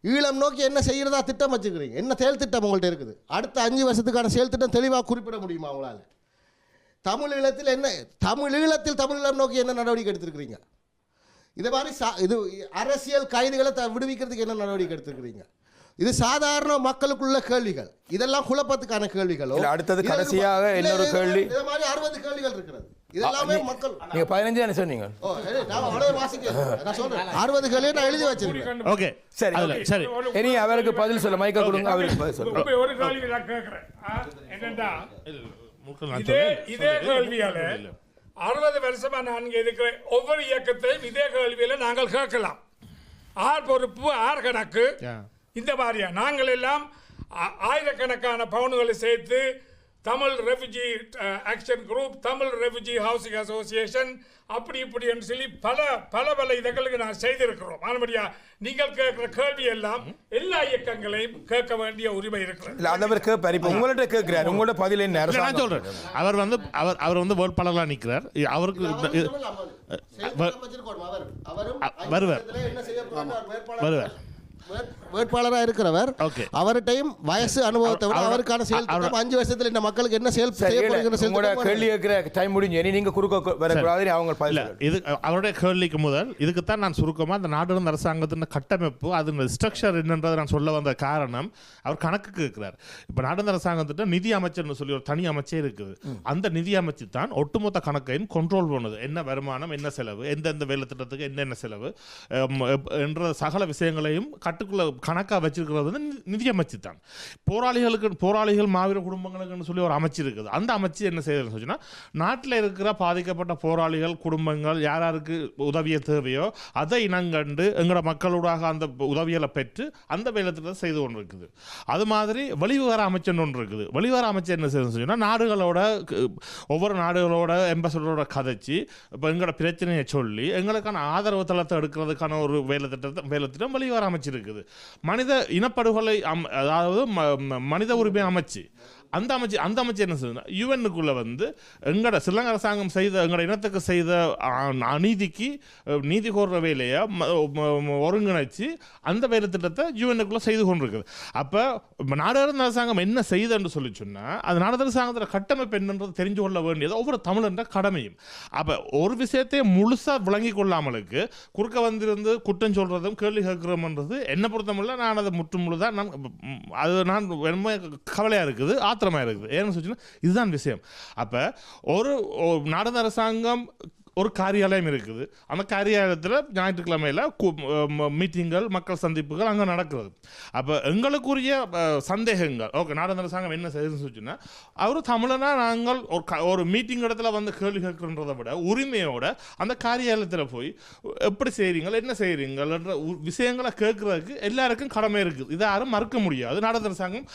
ஈழம் நோக்கி என்ன செய்கிறதா திட்டம் வச்சுக்கிறீங்க? என்ன செயல் திட்டம் உங்கள்கிட்ட இருக்குது? அடுத்த 5 வருஷத்துக்கான செயல் திட்டம் தெளிவாக குறிப்பிட முடியுமா உங்களால்? தமிழீழத்தில் என்ன தமிழீழம் நோக்கி என்ன நடவடிக்கை எடுத்திருக்கிறீங்க? இதை மாதிரி இது அரசியல் கைதிகளை விடுவிக்கிறதுக்கு என்ன நடவடிக்கை எடுத்திருக்கிறீங்க? இது சாதாரண மக்களுக்குள்ள கேள்விகள். இதெல்லாம் குழப்பத்துக்கான கேள்விகள். அடுத்தது கடைசியாக இன்னொரு கேள்வி. இது மாதிரி 60 கேள்விகள் இருக்கிறது. இதெல்லாமே மக்கள் நீங்க 15 தானே சொன்னீங்க. நான் அவ்வளவு வாசிக்கிறேன். நான் சொல்றேன் 60 கேள்வியை நான் எழுதி வச்சிருக்கேன். ஓகே சரி சரி. இனி அவருக்கு பதில் சொல்ல மைக்க கொடுங்க. அவருக்கு பதில் சொல்லுங்க. ஒரு கேள்வி நான் கேக்குறேன். என்னடா இதே கேள்வியால 60 வருஷமா நான் இருக்கிற ஒவ்வொரு இயக்கத்தையும் இதே கேள்வியில நாங்கள் கேட்கலாம். ஆர் பொறுப்பு, ஆர் கணக்கு, இந்த மாதிரியா நாங்கள் எல்லாம் ஆயிரக்கணக்கான பவுன்களை சேர்த்து Tamil refugee action group, Tamil refugee housing association அப்படி இப்படி என்று சொல்லி பல இதங்களுக்கு நான் செய்திருக்கிறோம். ஆனபடியா நீங்கள் கேட்கிற கேள்வி எல்லாம் எல்லா இயக்கங்களையும் கேட்க வேண்டிய உரிமை இருக்கிறது. உங்கள்கிட்ட கேட்கிறார், உங்களோட பதில் என்ன? நான் சொல்றேன். அவர் வந்து வேட்பாளராக நிற்கிறார். அவருக்கு வருவார் வேட்பாளராக இருக்கிறவர். அவர்கிட்டையும் வயசு அனுபவத்தை விட அவருக்கான செயல் 5 வருஷத்தில் இந்த மக்களுக்கு என்ன செயல் கேள்வி கேட்கிற டைம் முடிஞ்சு நீங்க குறுக்க வரக்கூடாது. அவங்க இது அவருடைய கேள்விக்கு முதல் இதுக்குத்தான் நான் சுருக்கமாக அந்த நாடு அரசாங்கத்தின் கட்டமைப்பு அது ஸ்ட்ரக்சர் என்னன்றதை நான் சொல்ல வந்த காரணம், அவர் கணக்கு கேட்கிறார். இப்போ நாடு அரசாங்கத்திட்ட நிதி அமைச்சர்னு சொல்லி ஒரு தனி அமைச்சே இருக்குது. அந்த நிதி அமைச்சு தான் ஒட்டுமொத்த கணக்கையும் கண்ட்ரோல் பண்ணுது. என்ன வருமானம், என்ன செலவு, எந்தெந்த வேலை திட்டத்துக்கு என்னென்ன செலவு என்ற சகல விஷயங்களையும் கட்டுக்குள்ள கணக்காக வச்சிருக்கிறது வந்து நிதியமைச்சு தான். போராளிகள் மாவீர குடும்பங்களுக்குன்னு சொல்லி ஒரு அமைச்சு இருக்குது. அந்த அமைச்சு என்ன செய்யறதுன்னு சொன்னா, நாட்டில் இருக்கிற பாதிக்கப்பட்ட போராளிகள் குடும்பங்கள் யாருக்கு உதவிய தேவையோ அதை இனங்கண்டு எங்களோட மக்களோடாக அந்த உதவிகளை பெற்று அந்த வேலைத்திட்டத்தை செய்து கொண்டு இருக்குது. அது மாதிரி வெளிவிவகார அமைச்சர் ஒன்று இருக்குது. வெளிவிவகார அமைச்சர் என்ன செய்யணும்னு சொன்னா, நாடுகளோட ஒவ்வொரு நாடுகளோட எம்பசடரோட கதைச்சு இப்போ எங்களோட பிரச்சனையை சொல்லி எங்களுக்கான ஆதரவு தளத்தை எடுக்கிறதுக்கான ஒரு வேலைத்திட்டம் வெளிவிவகார அமைச்சு இருக்குது. மனித இனப்படுகொலை அதாவது மனித உரிமை அமைச்சு அந்த அமைச்சு என்ன செய்யுதுன்னா, யுஎன்னுக்குள்ள வந்து எங்களோட ஸ்ரீலங்கா அரசாங்கம் செய்த எங்களோட இனத்துக்கு செய்த அநீதிக்கு நீதி கோர்ற வேலையை ஒருங்கிணைச்சு அந்த வேலை திட்டத்தை யுஎன்னுக்குள்ள செய்து கொண்டிருக்குது. அப்போ நாடாளுமன்ற அரசாங்கம் என்ன செய்யுதுன்னு சொல்லி சொன்னால், அது நாடாளுமன்ற அரசாங்கத்தில் கட்டமைப்பு என்னன்றது தெரிஞ்சு கொள்ள வேண்டியது ஒவ்வொரு தமிழன்ற கடமையும். அப்போ ஒரு விஷயத்தை முழுசாக விளங்கி கொள்ளாமலுக்கு குறுக்க வந்திருந்து குற்றம் சொல்கிறதும் கேள்வி கேட்குறோம்ன்றது என்னை பொறுத்தமில்லை. நான் அதை முற்றுமுழுதான் நான் கவலையாக இருக்குது, ஆத்திரமாக இருக்குது. ஏன்னு சொல்லிச்சுன்னா இதுதான் விஷயம். அப்போ ஒரு நாடாளுமன்ற அரசாங்கம் ஒரு காரியாலயம் இருக்குது. அந்த காரியாலயத்தில் ஞாயிற்றுக்கிழமையில் மீட்டிங்கள் மக்கள் சந்திப்புகள் அங்கே நடக்கிறது. அப்போ எங்களுக்குரிய சந்தேகங்கள் ஓகே நாடாளுமன்ற அரசாங்கம் என்ன செய்யுதுன்னு சொல்லிச்சுன்னா, அவர் தமிழனா நாங்கள் ஒரு மீட்டிங் இடத்துல வந்து கேள்வி கேட்குறன்றதை விட உரிமையோட அந்த காரியாலயத்தில் போய் எப்படி செய்கிறீங்கள் என்ன செய்கிறீங்கள்ன்ற விஷயங்களை கேட்குறதுக்கு எல்லாருக்கும் கடமை இருக்குது. இதை யாரும் மறுக்க முடியாது. நாடாளுமன்ற அரசாங்கம்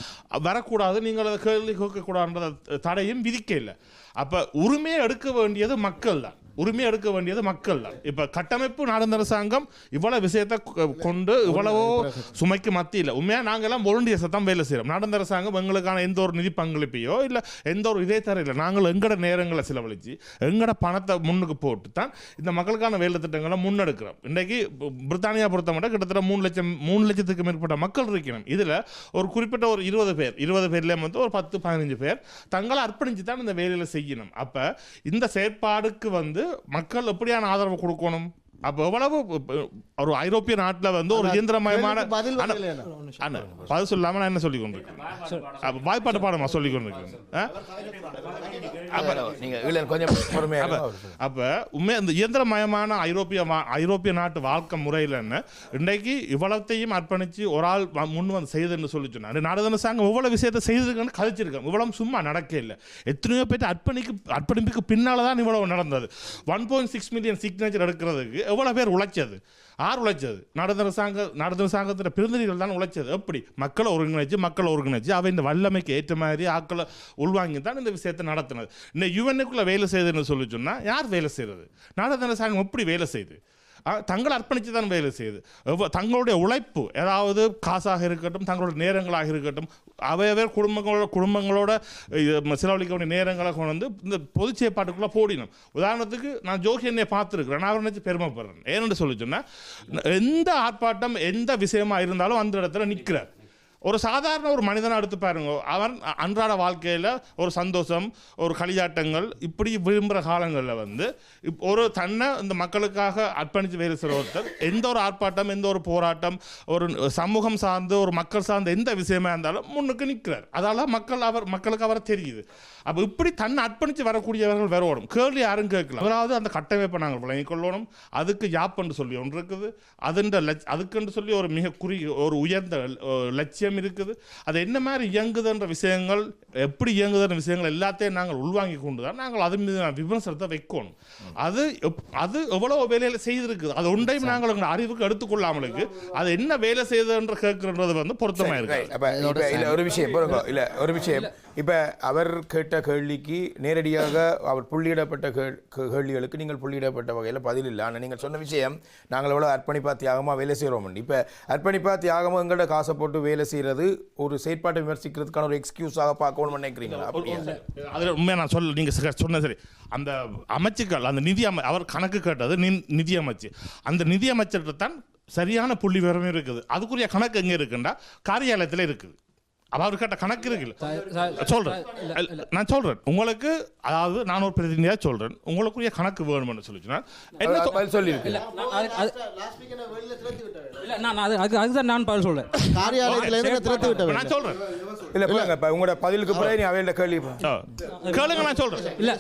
வரக்கூடாது, நீங்கள் அதை கேள்வி கேட்கக்கூடாதுன்ற தடையும் விதிக்க இல்லை. அப்போ உரிமையை எடுக்க வேண்டியது மக்கள் தான். இப்போ கட்டமைப்பு நாடாளுமன்ற அரசாங்கம் இவ்வளவு விஷயத்தை கொண்டு இவ்வளவோ சுமைக்கு மத்தியில் உண்மையாக நாங்கள் எல்லாம் வாலண்டியர்ஸை தான் வேலை செய்கிறோம். நாடாளுமன்ற அரசாங்கம் எங்களுக்கான எந்த ஒரு நிதி பங்களிப்பையோ இல்லை எந்த ஒரு இதே தரையில் நாங்கள் எங்களோட நேரங்களை செலவழித்து எங்களோட பணத்தை முன்னுக்கு போட்டு தான் இந்த மக்களுக்கான வேலை திட்டங்களை முன்னெடுக்கிறோம். இன்றைக்கு பிரித்தானியா பொறுத்த மட்டும் கிட்டத்தட்ட 3 லட்சத்துக்கு மேற்பட்ட மக்கள் இருக்கணும். இதில் ஒரு குறிப்பிட்ட ஒரு 20 பேர்லேயே வந்து ஒரு 10-15 பேர் தங்களை அர்ப்பணித்து தான் இந்த வேலையில் செய்யணும். அப்போ இந்த செயற்பாடுக்கு வந்து மக்கள் எப்படியான ஆதரவு கொடுக்கணும்? அப்போ எவ்வளவு ஒரு ஐரோப்பிய நாட்டில் வந்து ஒரு இயந்திரமயமான பதில் சொல்லாமல் நான் என்ன சொல்லிக் கொண்டிருக்கேன், வாய்ப்பாட்டு பாடமா சொல்லிக் கொண்டிருக்கேன். அப்போ உண்மையாக இந்த இயந்திரமயமான ஐரோப்பிய நாட்டு வாழ்க்கை முறையில் என்ன இன்றைக்கு இவ்வளத்தையும் அர்ப்பணித்து ஒரு ஆள் முன் வந்து செய்துன்னு சொல்லி சொன்னார். நாடாளுமன்ற அரசாங்கம் இவ்வளோ விஷயத்தை செய்திருக்கான்னு கதைச்சிருக்காங்க. இவ்வளவு சும்மா நடக்க இல்லை. எத்தனையோ பேர் அர்ப்பணிப்புக்கு பின்னால் தான் இவ்வளவு நடந்தது. 1.6 மில்லியன் சிக்னேச்சர் எடுக்கிறதுக்கு எவ்வளோ பேர் உழைச்சது? யார் உழைச்சது? நாடாளுமன்ற அரசாங்கத்தில் பிரதிநிதிகள் தான் உழைச்சது. எப்படி மக்களை ஒருங்கிணைச்சு அவை இந்த வல்லமைக்கு ஏற்ற மாதிரி ஆக்களை உள்வாங்கி தான் இந்த விஷயத்தை நடத்தினது. இந்த யுஎன்னுக்குள்ளே வேலை செய்யுதுன்னு சொல்லி சொன்னால் யார் வேலை செய்கிறது? நாடாளுமன்ற அரசாங்கம் எப்படி வேலை செய்யுது? தங்களை அர்ப்பணித்து தான் வேலை செய்யுது. தங்களுடைய உழைப்பு ஏதாவது காசாக இருக்கட்டும், தங்களோட நேரங்களாக இருக்கட்டும், அவையவர் குடும்பங்களோட செலவழிக்க வேண்டிய நேரங்களை கொண்டு வந்து இந்த பொது செயற்பாட்டுக்குள்ளே போடினோம். உதாரணத்துக்கு நான் ஜோகி என்னை பார்த்துருக்கிறேன், நான் அவரை நினச்சி பெருமைப்படுறேன். ஏன்னு சொல்லி சொன்னால், எந்த ஆர்ப்பாட்டம் எந்த விஷயமா இருந்தாலும் அந்த இடத்துல நிற்கிறார். ஒரு சாதாரண ஒரு மனிதனை எடுத்து பாருங்க, அவன் அன்றாட வாழ்க்கையில் ஒரு சந்தோஷம், ஒரு களியாட்டங்கள் இப்படி விரும்புகிற காலங்களில் வந்து ஒரு தன்னை இந்த மக்களுக்காக அர்ப்பணித்து வேலை செய்கிற ஒருத்தர் எந்த ஒரு ஆர்ப்பாட்டம், எந்த ஒரு போராட்டம், ஒரு சமூகம் சார்ந்து ஒரு மக்கள் சார்ந்த எந்த விஷயமா இருந்தாலும் முன்னுக்கு நிற்கிறார். அதால் மக்களுக்கு அவரை தெரியுது. அப்போ இப்படி தன்னை அர்ப்பணித்து வரக்கூடியவர்கள் வரணும். கேள்வி யாரும் கேட்கலாம். அதாவது அந்த கட்டமைப்பை நாங்கள் விளங்கிக் கொள்ளணும். அதுக்கு யாப்புன்னு சொல்லி ஒன்று இருக்குது. அதுக்குன்னு சொல்லி ஒரு மிக ஒரு உயர்ந்த லட்சியம் இருக்குது. அது என்ன மாதிரி இயங்குதுன்ற விஷயங்கள், எப்படி இயங்குதுன்ற விஷயங்கள் எல்லாத்தையும் நாங்கள் உள்வாங்கி கொண்டு தான் நாங்கள் அது மீது விமர்சனத்தை வைக்கணும். அது எவ்வளோ வேலையில் செய்திருக்குது, அது ஒன்றையும் நாங்கள் எங்கள் அறிவுக்கு எடுத்துக்கொள்ளாமலுக்கு அது என்ன வேலை செய்யுதுன்ற கேட்குறது வந்து பொருத்தமாக இருக்கு. ஒரு விஷயம் இப்போ அவர் கேட்ட கேள்விக்கு நேரடியாக அவர் புள்ளியிடப்பட்ட கேள்விகளுக்கு நீங்கள் புள்ளியிடப்பட்ட வகையில் பதில் இல்லை. ஆனால் நீங்கள் சொன்ன விஷயம் நாங்கள் எவ்வளோ அர்ப்பணிப்பா தியாகமாக வேலை செய்கிறோம். இப்போ அர்ப்பணிப்பா தியாகமாக எங்கள்ட காசை போட்டு வேலை செய்கிறது ஒரு செயற்பாட்டை விமர்சிக்கிறதுக்கான ஒரு எக்ஸ்கியூஸாக பார்க்கணும்னு நினைக்கிறீங்களா? அதில் உண்மையாக நான் நீங்கள் சொன்ன சரி, அந்த அமைச்சுக்கள் அந்த அவர் கணக்கு கேட்டது நிதி அமைச்சு, அந்த நிதி அமைச்சர்கிட்ட தான் சரியான புள்ளி விவரமே இருக்குது. அதுக்குரிய கணக்கு எங்கே இருக்குன்னா காரியாலயத்தில் இருக்குது. அப்ப அவர் கேட்ட கணக்கு இருக்குல்ல சொல்றேன் நான் சொல்றேன் உங்களுக்கு அதாவது நான் ஒரு பிரதிநிதியா சொல்றேன் உங்களுக்குரிய கணக்கு வேணும்னு சொல்லிச்சுன்னா என்ன சொல்லி அதுதான் நான் பதில் சொல்றேன் காரியாலயத்துல இருந்து திறந்து விட்டேன் நான் சொல்றேன் இல்ல போங்க உங்களோட பதிலுக்கு பிறகு நீ அவையில கேள்வி கேளுங்க நான் சொல்றேன் இல்ல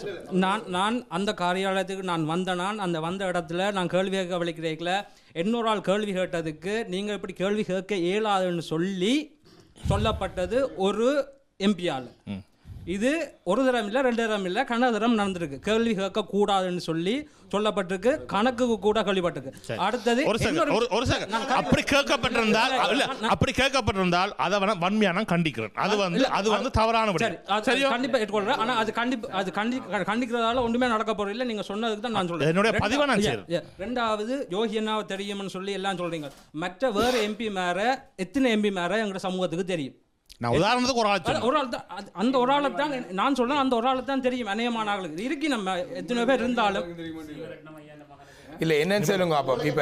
நான் அந்த காரியாலயத்துக்கு நான் அந்த வந்த இடத்துல நான் கேள்வி கேட்க வலிக்கிறேன்ல இன்னொரு ஆள் கேள்வி கேட்டதுக்கு நீங்க இப்படி கேள்வி கேட்க இயலாதுன்னு சொல்லப்பட்டது ஒரு எம்பியால். இது ஒரு தரம் இல்லை 2 தரம் இல்லை கன தரம் நடந்திருக்கு. கேள்வி கேட்க கூடாதுன்னு சொல்லப்பட்டிருக்கு. கணக்குக்கு கூட கேள்விப்பட்டிருக்கு. அடுத்தது அப்படி கேட்கப்பட்டிருந்தால் அதை வன்மையான கண்டிக்கிறேன். அது வந்து தவறான கண்டிப்பா ஏற்றுக்கொள்றேன். ஆனா அது கண்டிக்கிறதால ஒன்றுமே நடக்க போறது இல்லை. நீங்க சொன்னதுக்கு தான் நான் சொல்றேன். என்னுடைய பதிவை நான் செய்றேன். ரெண்டாவது யோகி அண்ணாவை தெரியும்னு சொல்லி எல்லாம் சொல்றீங்க. மற்ற வேற எம்பி மேல எத்தனை எம்பி மேல எங்க சமூகத்துக்கு தெரியும்? நான் உதாரணத்துக்கு ஒரு ஆள் தான். அந்த ஒரு ஆளை தான் நான் சொல்றேன். அந்த ஒரு ஆளை தான் தெரியும். அநேகமான ஆளுக்கு இருக்கு. நம்ம எத்தனை பேர் இருந்தாலும் இல்ல என்னன்னு சொல்லுங்க. அப்போ இப்ப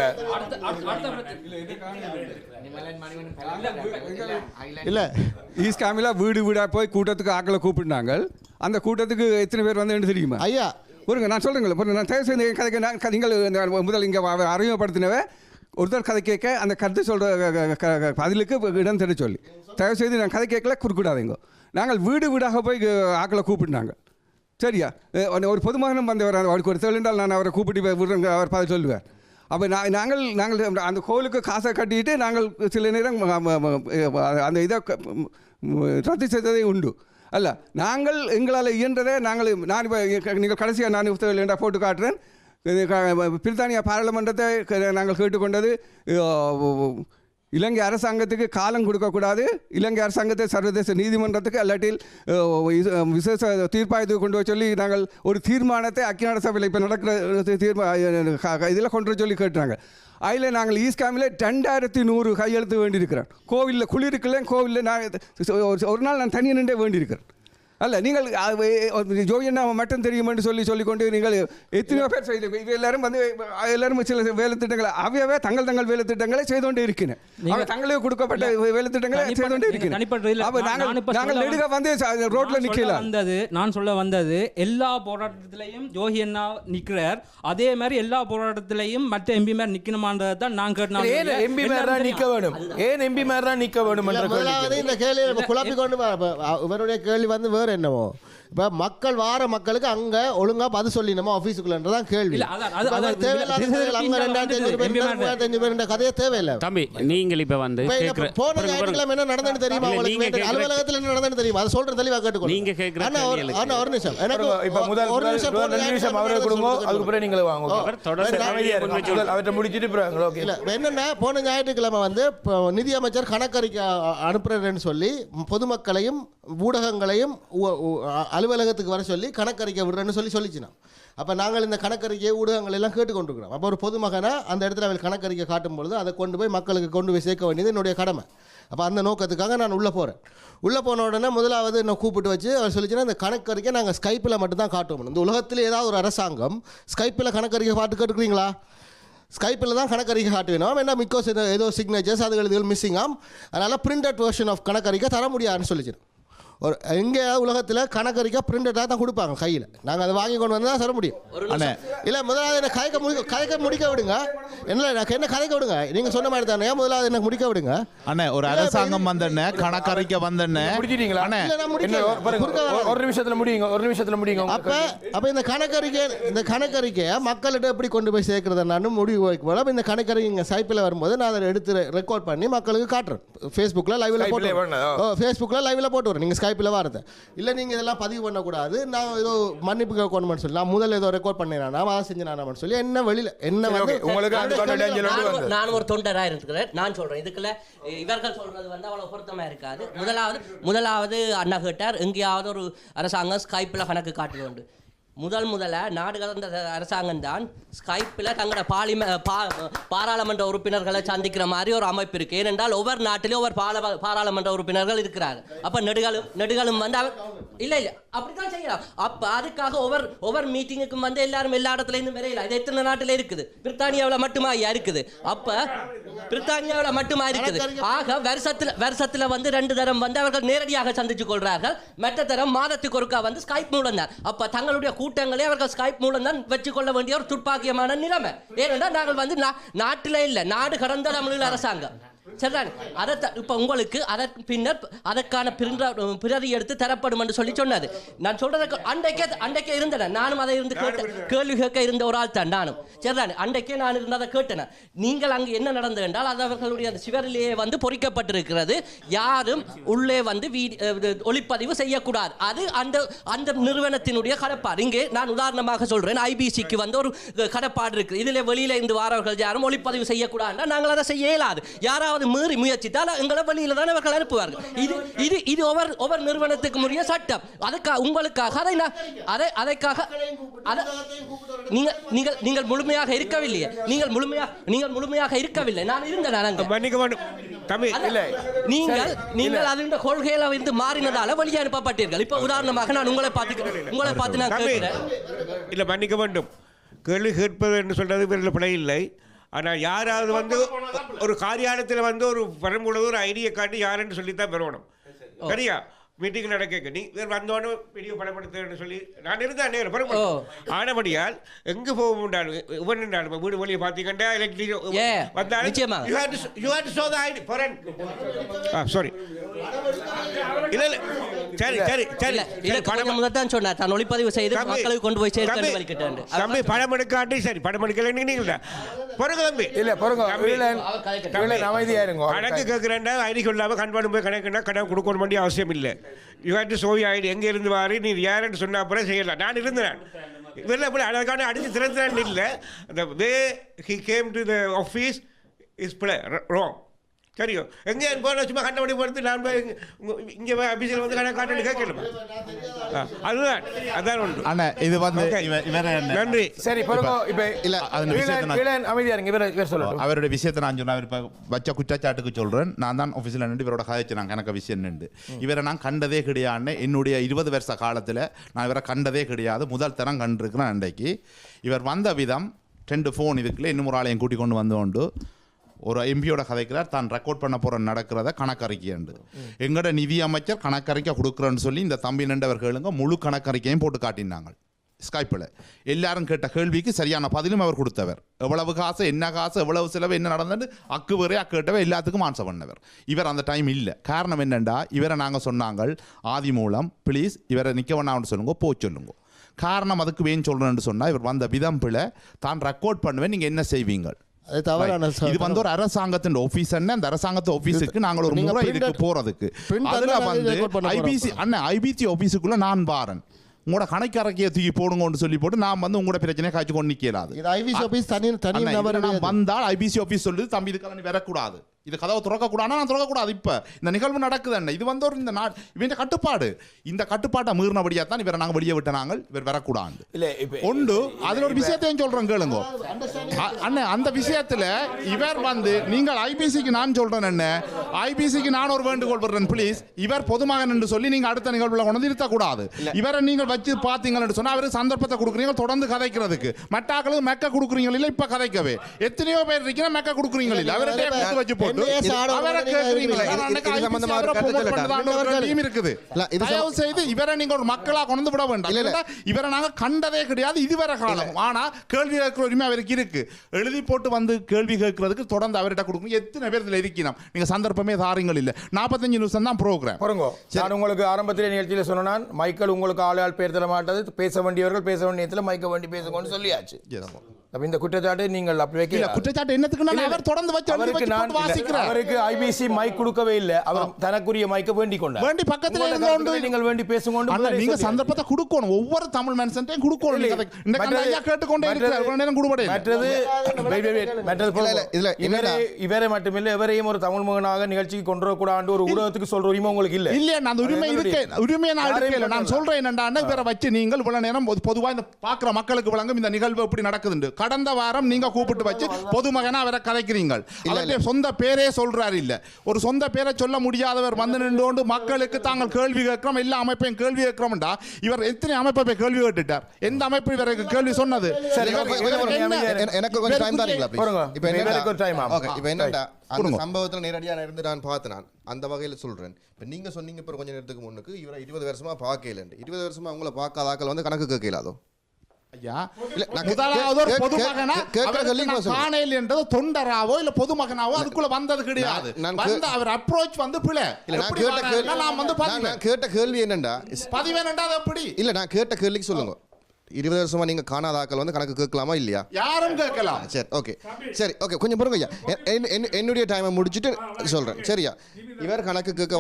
இல்ல ஈஸ்காமில வீடா போய் கூட்டத்துக்கு ஆக்களை கூப்பிட்டாங்க. அந்த கூட்டத்துக்கு எத்தனை பேர் வந்து தெரியுமா? ஐயா ஒருங்க நான் சொல்றேங்க. நான் தயவு செய்து கதைக்கு நீங்கள் முதல் இங்கே அறிமுகப்படுத்தினவே ஒருத்தர் கதை கேட்க அந்த கருத்து சொல்கிற பதிலுக்கு இடம் தெரிய சொல்லி தயவு செய்து நான் கதை கேட்கல குறுக்கிடாதீங்க. நாங்கள் வீடாக போய் ஆக்களை கூப்பிட்டாங்க. சரியா? ஒரு பொதுமகனும் வந்தவர் அவருக்கு ஒரு தெளிந்தால் நான் அவரை கூப்பிட்டு விடுறேங்க அவர் பதில் சொல்லுவார். அப்போ நாங்கள் அந்த கோவிலுக்கு காசை கட்டிட்டு நாங்கள் சில நேரம் அந்த இதை ரத்து செய்ததே உண்டு அல்ல. நாங்கள் எங்களால் இயன்றதை நான் இப்போ நீங்கள் கடைசியாக நான் புத்தகம் போட்டு காட்டுறேன். பிரித்தானியா பாராளுமன்றத்தை நாங்கள் கேட்டுக்கொண்டது இலங்கை அரசாங்கத்துக்கு காலம் கொடுக்கக்கூடாது. இலங்கை அரசாங்கத்தை சர்வதேச நீதிமன்றத்துக்கு அல்லாட்டில் விசேஷ தீர்ப்பாயத்துக்கு கொண்டு வர சொல்லி நாங்கள் ஒரு தீர்மானத்தை ஐக்கிய நாடு சபையில் இப்போ நடக்கிற இதில் கொண்டு வர சொல்லி கேட்டுறாங்க. அதில் நாங்கள் ஈஸ்காமில் 2100 கையெழுத்து வேண்டியிருக்கிறேன். கோவிலில் குளிருக்குள்ள கோவிலில் நான் ஒரு நாள் நான் தனியாக நின்றே வேண்டியிருக்கிறேன். அல்ல நீங்கள் ஜோயண்ணா மட்டும் தெரியும் என்று சொல்லிக்கொண்டு நீங்கள் எத்தனையோ பேர் செய்து எல்லாரும் வந்து எல்லாரும் சில வேலை திட்டங்களை அவையவே தங்கள் வேலை திட்டங்களை செய்து கொண்டே இருக்கிறேன். தங்களுக்கு கொடுக்கப்பட்ட வேலை திட்டங்களை செய்து கொண்டே இருக்கிறேன். நெடுக வந்து ரோட்ல நிக்கல. நான் சொல்ல வந்தது எல்லா போராட்டத்திலையும் ஜோகி அண்ணா நிற்கிறார். அதே மாதிரி எல்லா போராட்டத்திலையும் மற்ற எம்பி மேர் நிக்கணுமான்றதை தான் நான் கேட்டேன். ஏன் எம்பி மேர் நிக்க வேணும்? ஏன் எம்பி மேர் நிக்க வேணும் என்ற கேள்வி இந்த கேள்வி குழப்பி கொண்டு இவருடைய கேள்வி வந்து என்னவோ இப்போ மக்கள் வார மக்களுக்கு அங்கே ஒழுங்காக பதில் சொல்லினோமா ஆஃபீஸுக்குள்ளன்றதான் கேள்வி. கதையே தேவையில்லை தம்பி. நீங்கள் இப்போ வந்து போன ஞாயிற்றுக்கிழமை என்ன நடந்தது தெரியுமா? அலுவலகத்தில் என்ன நடந்தது தெரியுமா? அதை சொல்ற தெளிவாக கேட்டுக்கோ. நீங்க கேட்குற ஒரு நிமிஷம் எனக்கு ஒரு நிமிஷம் அவரை கொடுங்க. அதுக்கு பிறகு நீங்களே வாங்க. அவர்கிட்ட முடிச்சுட்டு இல்லை என்னென்ன போன ஞாயிற்றுக்கிழமை வந்து நிதியமைச்சர் கணக்கறிக்கை அனுப்புறேன்னு சொல்லி பொதுமக்களையும் ஊடகங்களையும் அலுவலகத்துக்கு வர சொல்லி கணக்கறிக்கை விடுறேன்னு சொல்லிச்சுனா அப்போ நாங்கள் இந்த கணக்கறிக்கை ஊடகங்கள் எல்லாம் கேட்டுக்கொண்டிருக்கிறோம். அப்போ ஒரு பொதுமகனை அந்த இடத்துல அவள் கணக்கறிக்கை காட்டும் பொழுது அதை கொண்டு போய் மக்களுக்கு கொண்டு போய் சேர்க்க வேண்டியது என்னுடைய கடமை. அப்போ அந்த நோக்கத்துக்காக நான் உள்ளே போகிறேன். உள்ளே போன உடனே முதலாவது என்னை கூப்பிட்டு வச்சு அவர் சொல்லிச்சுன்னா இந்த கணக்கறிக்கை நாங்கள் ஸ்கைப்பில் மட்டும்தான் காட்டுவோம். இந்த உலகத்தில் ஏதாவது ஒரு அரசாங்கம் ஸ்கைப்பில் கணக்கறிக்கை பார்த்து கேட்டுக்கிறீங்களா? ஸ்கைப்பில் தான் கணக்கறிக்கை காட்ட வேணும். என்ன மிக்கோஸ் ஏதோ சிக்னேச்சர்ஸ் அதுகள் மிஸ்ஸிங் ஆகும். அதனால் பிரிண்டட் வெர்ஷன் ஆஃப் கணக்கறிக்கை தர முடியாதுன்னு சொல்லிச்சு. ஒரு எங்கே உலகத்தில் கணக்கறிக்கை பிரிண்டடாக தான் கொடுப்பாங்க கையில். நாங்கள் அதை வாங்கி கொண்டு வந்து தான் தர முடியும். இல்லை முதலாவது என்ன கதைக்க முடிக்க விடுங்க. என்ன கதைக்க விடுங்க. நீங்கள் சொன்ன மாதிரி தானே முதலாவது என்ன முடிக்க விடுங்க. அண்ணே ஒரு அரசாங்கம் வந்தேன்னு கணக்கறிக்கை வந்தேன்னு முடிச்சிட்டீங்களா? ஒரு நிமிஷத்தில் முடியுங்க. அப்போ இந்த கணக்கறிக்கையை மக்கள்கிட்ட எப்படி கொண்டு போய் சேர்க்கறது நான் முடிவு வைக்க. இந்த கணக்கறிக்கை இங்கே சைப்பில் வரும்போது நான் அதை எடுத்து ரெக்கார்ட் பண்ணி மக்களுக்கு காட்டுறேன். ஃபேஸ்புக்கில் லைவில் போட்டு வரேன். நீங்கள் ஸ்கைப்பில் வரது இல்லை. நீங்கள் இதெல்லாம் பதிவு பண்ணக்கூடாது. நான் ஏதோ மன்னிப்பு கேட்கணும்னு சொல்லி நான் முதல்ல ஏதோ ரெக்கார்ட் பண்ணேன். நான் அதை செஞ்சேன் சொல்லி என்ன வெளியில் என்ன உங்களுக்கு நான் ஒரு தொண்டராக இருக்கிறேன். நான் சொல்கிறேன் இதுக்குள்ள இவர்கள் சொல்கிறது வந்து அவ்வளோ பொருத்தமாக இருக்காது. முதலாவது அண்ணா கேட்டார் எங்கேயாவது ஒரு அரசாங்கம் ஸ்கைப்பில் கணக்கு காட்டுவோண்டு. முதல்ல நாடு கடந்த அரசாங்கம் தான் ஸ்கைப்பில் தங்களோட பாராளுமன்ற உறுப்பினர்களை சந்திக்கிற மாதிரி ஒரு அமைப்பு இருக்குது. ஏனென்றால் ஒவ்வொரு நாட்டிலும் ஒவ்வொரு பாராளுமன்ற உறுப்பினர்கள் இருக்கிறார். அப்போ நெடுகளும் வந்து அவர் இல்லை அப்படித்தான் செய்யலாம். அப்போ அதுக்காக ஒவ்வொரு மீட்டிங்குக்கும் வந்து எல்லாரும் எல்லா இடத்துலேருந்து வரையில இது எத்தனை நாட்டில் இருக்குது? பிரித்தானியாவில் மட்டுமா இருக்குது? அப்போ பிரித்தானியாவில் மட்டுமா இருக்குது? ஆக வருஷத்தில் வந்து 2 தரம் வந்து அவர்கள் நேரடியாக சந்திச்சு கொள்றார்கள். மற்ற தரம் மாதத்துக்கு ஒருக்கா வந்து ஸ்கைப் மூலம் தான். அப்போ தங்களுடைய கூட்டங்களே அவர்கள் ஸ்கைப் மூலம் தான் வச்சுக்கொள்ள வேண்டிய ஒரு துர்ப்பாக்கியமான நிலைமை. ஏனென்றால் நாங்கள் வந்து நாட்டில் இல்லை, நாடு கடந்த தமிழ் அரசாங்கம். சரிதான். அதை இப்போ உங்களுக்கு அதற்கு பின்னர் அதற்கான பிரதி எடுத்து தரப்படும் என்று சொன்னது. நான் சொல்றதுக்கு அன்றைக்கே இருந்தேன். நானும் அதை இருந்து கேள்வி கேட்க இருந்த ஒரு ஆள் தான் நானும். சரிதான். அன்றைக்கே நான் இருந்ததை கேட்டேன். நீங்கள் அங்கு என்ன நடந்தது என்றால் அது அவர்களுடைய அந்த சிவரிலேயே வந்து பொறிக்கப்பட்டிருக்கிறது. யாரும் உள்ளே வந்து ஒளிப்பதிவு செய்யக்கூடாது. அது அந்த நிறுவனத்தினுடைய கடப்பாடு. இங்கே நான் உதாரணமாக சொல்றேன், ஐபிசிக்கு வந்து ஒரு கடப்பாடு இருக்கு. இதில் வெளியில இருந்து வாரவர்கள் யாரும் ஒளிப்பதிவு செய்யக்கூடாதுன்னா நாங்கள் அதை செய்ய இயலாது. யாராவது மீறி முயற்சித்தால் எங்களை வழியில தான் அவர்கள் அனுப்புவார்கள். இது ஒவ்வொரு நிறுவனத்துக்கு உரிய சட்டம். அதுக்காக உங்களுக்காக அதைக்காக நீங்கள் முழுமையாக இருக்கவில்லையே. நீங்கள் முழுமையாக இருக்கவில்லை. நான் இருந்தேன். நீங்கள் அதனுடைய கொள்கையில இருந்து மாறினதால வழியை அனுப்பப்பட்டீர்கள். இப்ப உதாரணமாக நான் உங்களை பார்த்து நான் கேட்கிறேன். இல்லை, மன்னிக்க வேண்டும். கேள்வி கேட்பது என்று சொல்றது பிழை இல்லை. ஆனால் யாராவது வந்து ஒரு காரியாலயத்தில் வந்து ஒரு பெரும்பொழுது ஒரு ஐடியை காட்டி யாருன்னு சொல்லித்தான் பெறணும். சரியா? மீட்டிங் நடக்க நீ வந்தோன்னு வீடியோ படப்படுத்துன்னு சொல்லி நான் இருந்தேன் நேரம் பெரும் ஆனபடியால் எங்கே போக முடியாது. வீடு வழியை பார்த்தீங்கன்னா எலக்ட்ரிக் வந்தாலும் சாரி இல்லை சரி சரி சரி படம் சொன்னார். தான் ஒளிப்பதிவு செய்து மக்களுக்கு கொண்டு போய் சேர்த்து தம்பி படம் எடுக்காட்டி சரி படம் எடுக்கல நீங்கள் பொறுங்க தம்பி. இல்லை கணக்கு கேட்குறேன்டா ஐடி சொல்லாமல் கண்பாடு போய் கணக்குன்னா கணக்கு கொடுக்க வேண்டிய அவசியம் இல்லை. You have to show you ID. எங்கே இருந்து வாரி நீ யாருன்னு சொன்ன அப்புறம் செய்யலாம். நான் இருந்தேன் வெளில போய் அதற்கான அடித்து திறந்துதான் இல்லை. அந்த way he came to the office is wrong. சரியோ எங்கே போன சும்மா கண்டபடி பொறுத்து நான் போய் இங்கே ஆஃபீஸில் வந்து கணக்கு காட்டு கேட்கணுமா? அதான் ஒன்று. ஆனால் இது வந்து நன்றி. சரி அவருடைய விஷயத்தை நான் சொன்னேன். அவர் இப்போ வச்ச குற்றச்சாட்டுக்கு சொல்கிறேன். நான் தான் ஆஃபீஸில் நின்று இவரோட கதைச்சு நான் கணக்கு விஷயம் நின்று இவரை நான் கண்டதே கிடையாது. என்னுடைய 20 வருஷ காலத்தில் நான் இவரை கண்டதே கிடையாது. முதல் தரம் கண்டிருக்கிறேன். அன்றைக்கு இவர் வந்த விதம் 2 ஃபோன் இதுக்குள்ள இன்னும் ஒரு ஆளையும் கூட்டிக் கொண்டு வந்து கொண்டு ஒரு எம்பியோட கதைக்கிறார். தான் ரெக்கார்ட் பண்ண போகிற நடக்கிறத கணக்கறிக்கைண்டு எங்களோட நிதி அமைச்சர் கணக்கறிக்கை கொடுக்குறேன்னு சொல்லி இந்த தம்பி நண்டவர்களுங்க முழு கணக்கறிக்கையும் போட்டு காட்டினாங்க. ஸ்கைப்பில் எல்லாரும் கேட்ட கேள்விக்கு சரியான பதிலும் அவர் கொடுத்தவர். எவ்வளவு காசு, என்ன காசு, எவ்வளவு செலவு, என்ன நடந்தது அக்கு கேட்டவர் எல்லாத்துக்கும் ஆன்சர் பண்ணவர். இவர் அந்த டைம் இல்லை. காரணம் என்னென்னா இவரை நாங்கள் சொன்னாங்க ஆதி மூலம் ப்ளீஸ் இவரை நிற்க வேணாம்னு சொல்லுங்க, போ சொல்லுங்க. காரணம் அதுக்கு வேணும் சொல்கிறேன்னு சொன்னால் இவர் வந்த விதம் பிள்ளை தான் ரெக்கார்ட் பண்ணுவேன், நீங்கள் என்ன செய்வீங்க? இது வந்து ஒரு அரசாங்கத்தின் ஆபீஸ். அந்த அரசாங்கத்து ஆபீஸுக்கு நாங்கள் ஒரு முறை இதுக்கு போறதுக்கு அதுல வந்து ஐபிசி ஆபீஸுக்குள்ள நான் வாரன் உங்களோட கணக்கறக்கையை தூக்கி போடுங்கன்னு சொல்லி போட்டு நான் வந்து உங்களோட பிரச்சனையை காய்ச்சி கொண்டு நிற்கலாது. வந்தால் ஐபிசி ஆபீஸ் சொல்லுது தம்பி இதுக்கெல்லாம் நீ வரக்கூடாது, இது கதவை திறக்கக்கூடாதுன்னா நான் திறக்கக்கூடாது. இப்போ இந்த நிகழ்வு நடக்குது என்ன, இது வந்து ஒரு இந்த இவன் கட்டுப்பாடு. இந்த கட்டுப்பாட்டை மீறினபடியாக தான் இவரை நாங்கள் வெளியே விட்ட நாங்கள் இவர் வரக்கூடாது. இல்லை ஒன்று அதில் ஒரு விஷயத்தையும் சொல்கிறேன் கேளுங்க அண்ணன். அந்த விஷயத்தில் இவர் வந்து நீங்கள் ஐபிசிக்கு நான் சொல்கிறேன் என்ன, ஐபிசிக்கு நான் ஒரு வேண்டுகோள் விடுறேன் ப்ளீஸ். இவர் பொதுமகன் என்று சொல்லி நீங்கள் அடுத்த நிகழ்வில் கொண்டு நிறுத்தக்கூடாது. இவரை நீங்கள் வச்சு பார்த்தீங்கன்னு சொன்னால் அவர் சந்தர்ப்பத்தை கொடுக்குறீங்க தொடர்ந்து கதைக்கிறதுக்கு. மட்டாக்களுக்கு மெக்க கொடுக்குறீங்க இல்லை, இப்போ கதைக்கவே எத்தனையோ பேர் இருக்கீங்க மெக்க கொடுக்குறீங்க இல்லை, அவர்கிட்ட வச்சு போட்டு மக்களா கொண்டு விட வேண்டாம். இவரை நாங்க கண்டதே கிடையாது இதுவரை காலம். ஆனா கேள்வி கேட்கிற உரிமை அவருக்கு இருக்கு. எழுதி போட்டு வந்து கேள்வி கேட்கறதுக்கு தொடர்ந்து அவர்கிட்ட கொடுக்கணும். எத்தனை பேர் இதுல இருக்கணும், நீங்க சந்தர்ப்பமே தாரீங்கள் இல்ல. 45 நிமிஷம் தான் ப்ரோக்ராம். நான் உங்களுக்கு ஆரம்பத்திலே நிகழ்ச்சியில் சொன்னான் மைக்கேல் உங்களுக்கு ஆள் பேர் தர மாட்டது, பேச வேண்டியவர்கள் பேச வேண்டிய மைக்க வேண்டி பேசுங்கன்னு சொல்லியாச்சு. அப்ப இந்த குற்றச்சாட்டு நீங்கள் அப்படி வைக்க குற்றச்சாட்டு என்னத்துக்கு அவர் தொடர்ந்து அவருக்கு ஐபிசி மைக் கொடுக்கவே இல்லை. அவர் தனக்குரிய மைக்க வேண்டிக் கொண்டார். வேண்டி பக்கத்துல இருந்து நீங்கள் வேண்டி பேசுங்க. நீங்க சந்தர்ப்பத்தை கொடுக்கணும். ஒவ்வொரு தமிழ் மனுஷன்டையும் கொடுக்கணும். இந்த ஐயா கேட்டுக்கொண்டே இருக்கிறார். நேரம் கொடுபடே. இவரை மட்டுமில்லை, எவரையும் ஒரு தமிழ் மகனாக நிகழ்ச்சிக்கு கொண்டு வரக்கூடாது ஒரு ஊடகத்துக்கு சொல்ற உரிமை உங்களுக்கு இல்ல. இல்ல, நான் உரிமை இருக்கு. உரிமையை நான் எடுக்கல. நான் சொல்றேன் என்னன்னா, இவரை வச்சு நீங்கள் இவ்வளவு நேரம் பொதுவா இந்த பாக்குற மக்களுக்கு வழங்கும் இந்த நிகழ்வு எப்படி நடக்குது. கடந்த வாரம் நீங்க கூப்பிட்டு வச்சு பொதுமகனா அவரை கதைக்கிறீங்க. சொந்த பேரே சொல்றாரு. இல்ல, ஒரு சொந்த பேரை சொல்ல முடியாதவர் வந்து நின்று மக்களுக்கு தாங்கள் கேள்வி கேட்கிறோம், எல்லா அமைப்பையும் கேள்வி கேட்கிறோம்டா. இவர் எத்தனை அமைப்பை கேள்வி கேட்டுட்டார்? எந்த அமைப்பு இவருக்கு கேள்வி சொன்னது? எனக்கு கொஞ்சம் டைம் தாரீங்களா ப்ளீஸ்? இப்போ என்னடா அந்த சம்பவத்தில் நேரடியாக இருந்து நான் பார்த்தேன். அந்த வகையில் சொல்றேன். இப்போ நீங்க சொன்னீங்க இப்போ கொஞ்ச நேரத்துக்கு முன்னுக்கு இவரை 20 வருஷமா பார்க்கல. 20 வருஷமா அவங்கள பார்க்காத ஆக்கள் வந்து கணக்கு கேட்கலாதோ? தொண்டராவோ இல்ல பொதுமகனாவோ அதுக்குள்ள வந்தது கிடையாது. அவர் அப்ரோச் வந்து பிழை. நான் கேட்ட கேள்வி என்னண்டா பதிவேனண்டா எப்படி இல்ல, நான் கேட்ட கேள்விக்கு சொல்லுங்க. 20 வருஷமா நீங்க காணாத ஆக்கள் வந்து கணக்கு கேட்கலாமா இல்லையா? யாரும் கேட்கலாம். சரி, ஓகே, சரி, ஓகே, கொஞ்சம் பொறுங்க ஐயா. என்னுடைய டைமை முடிச்சுட்டு சொல்றேன். சரியா? இவர் கணக்கு கேட்க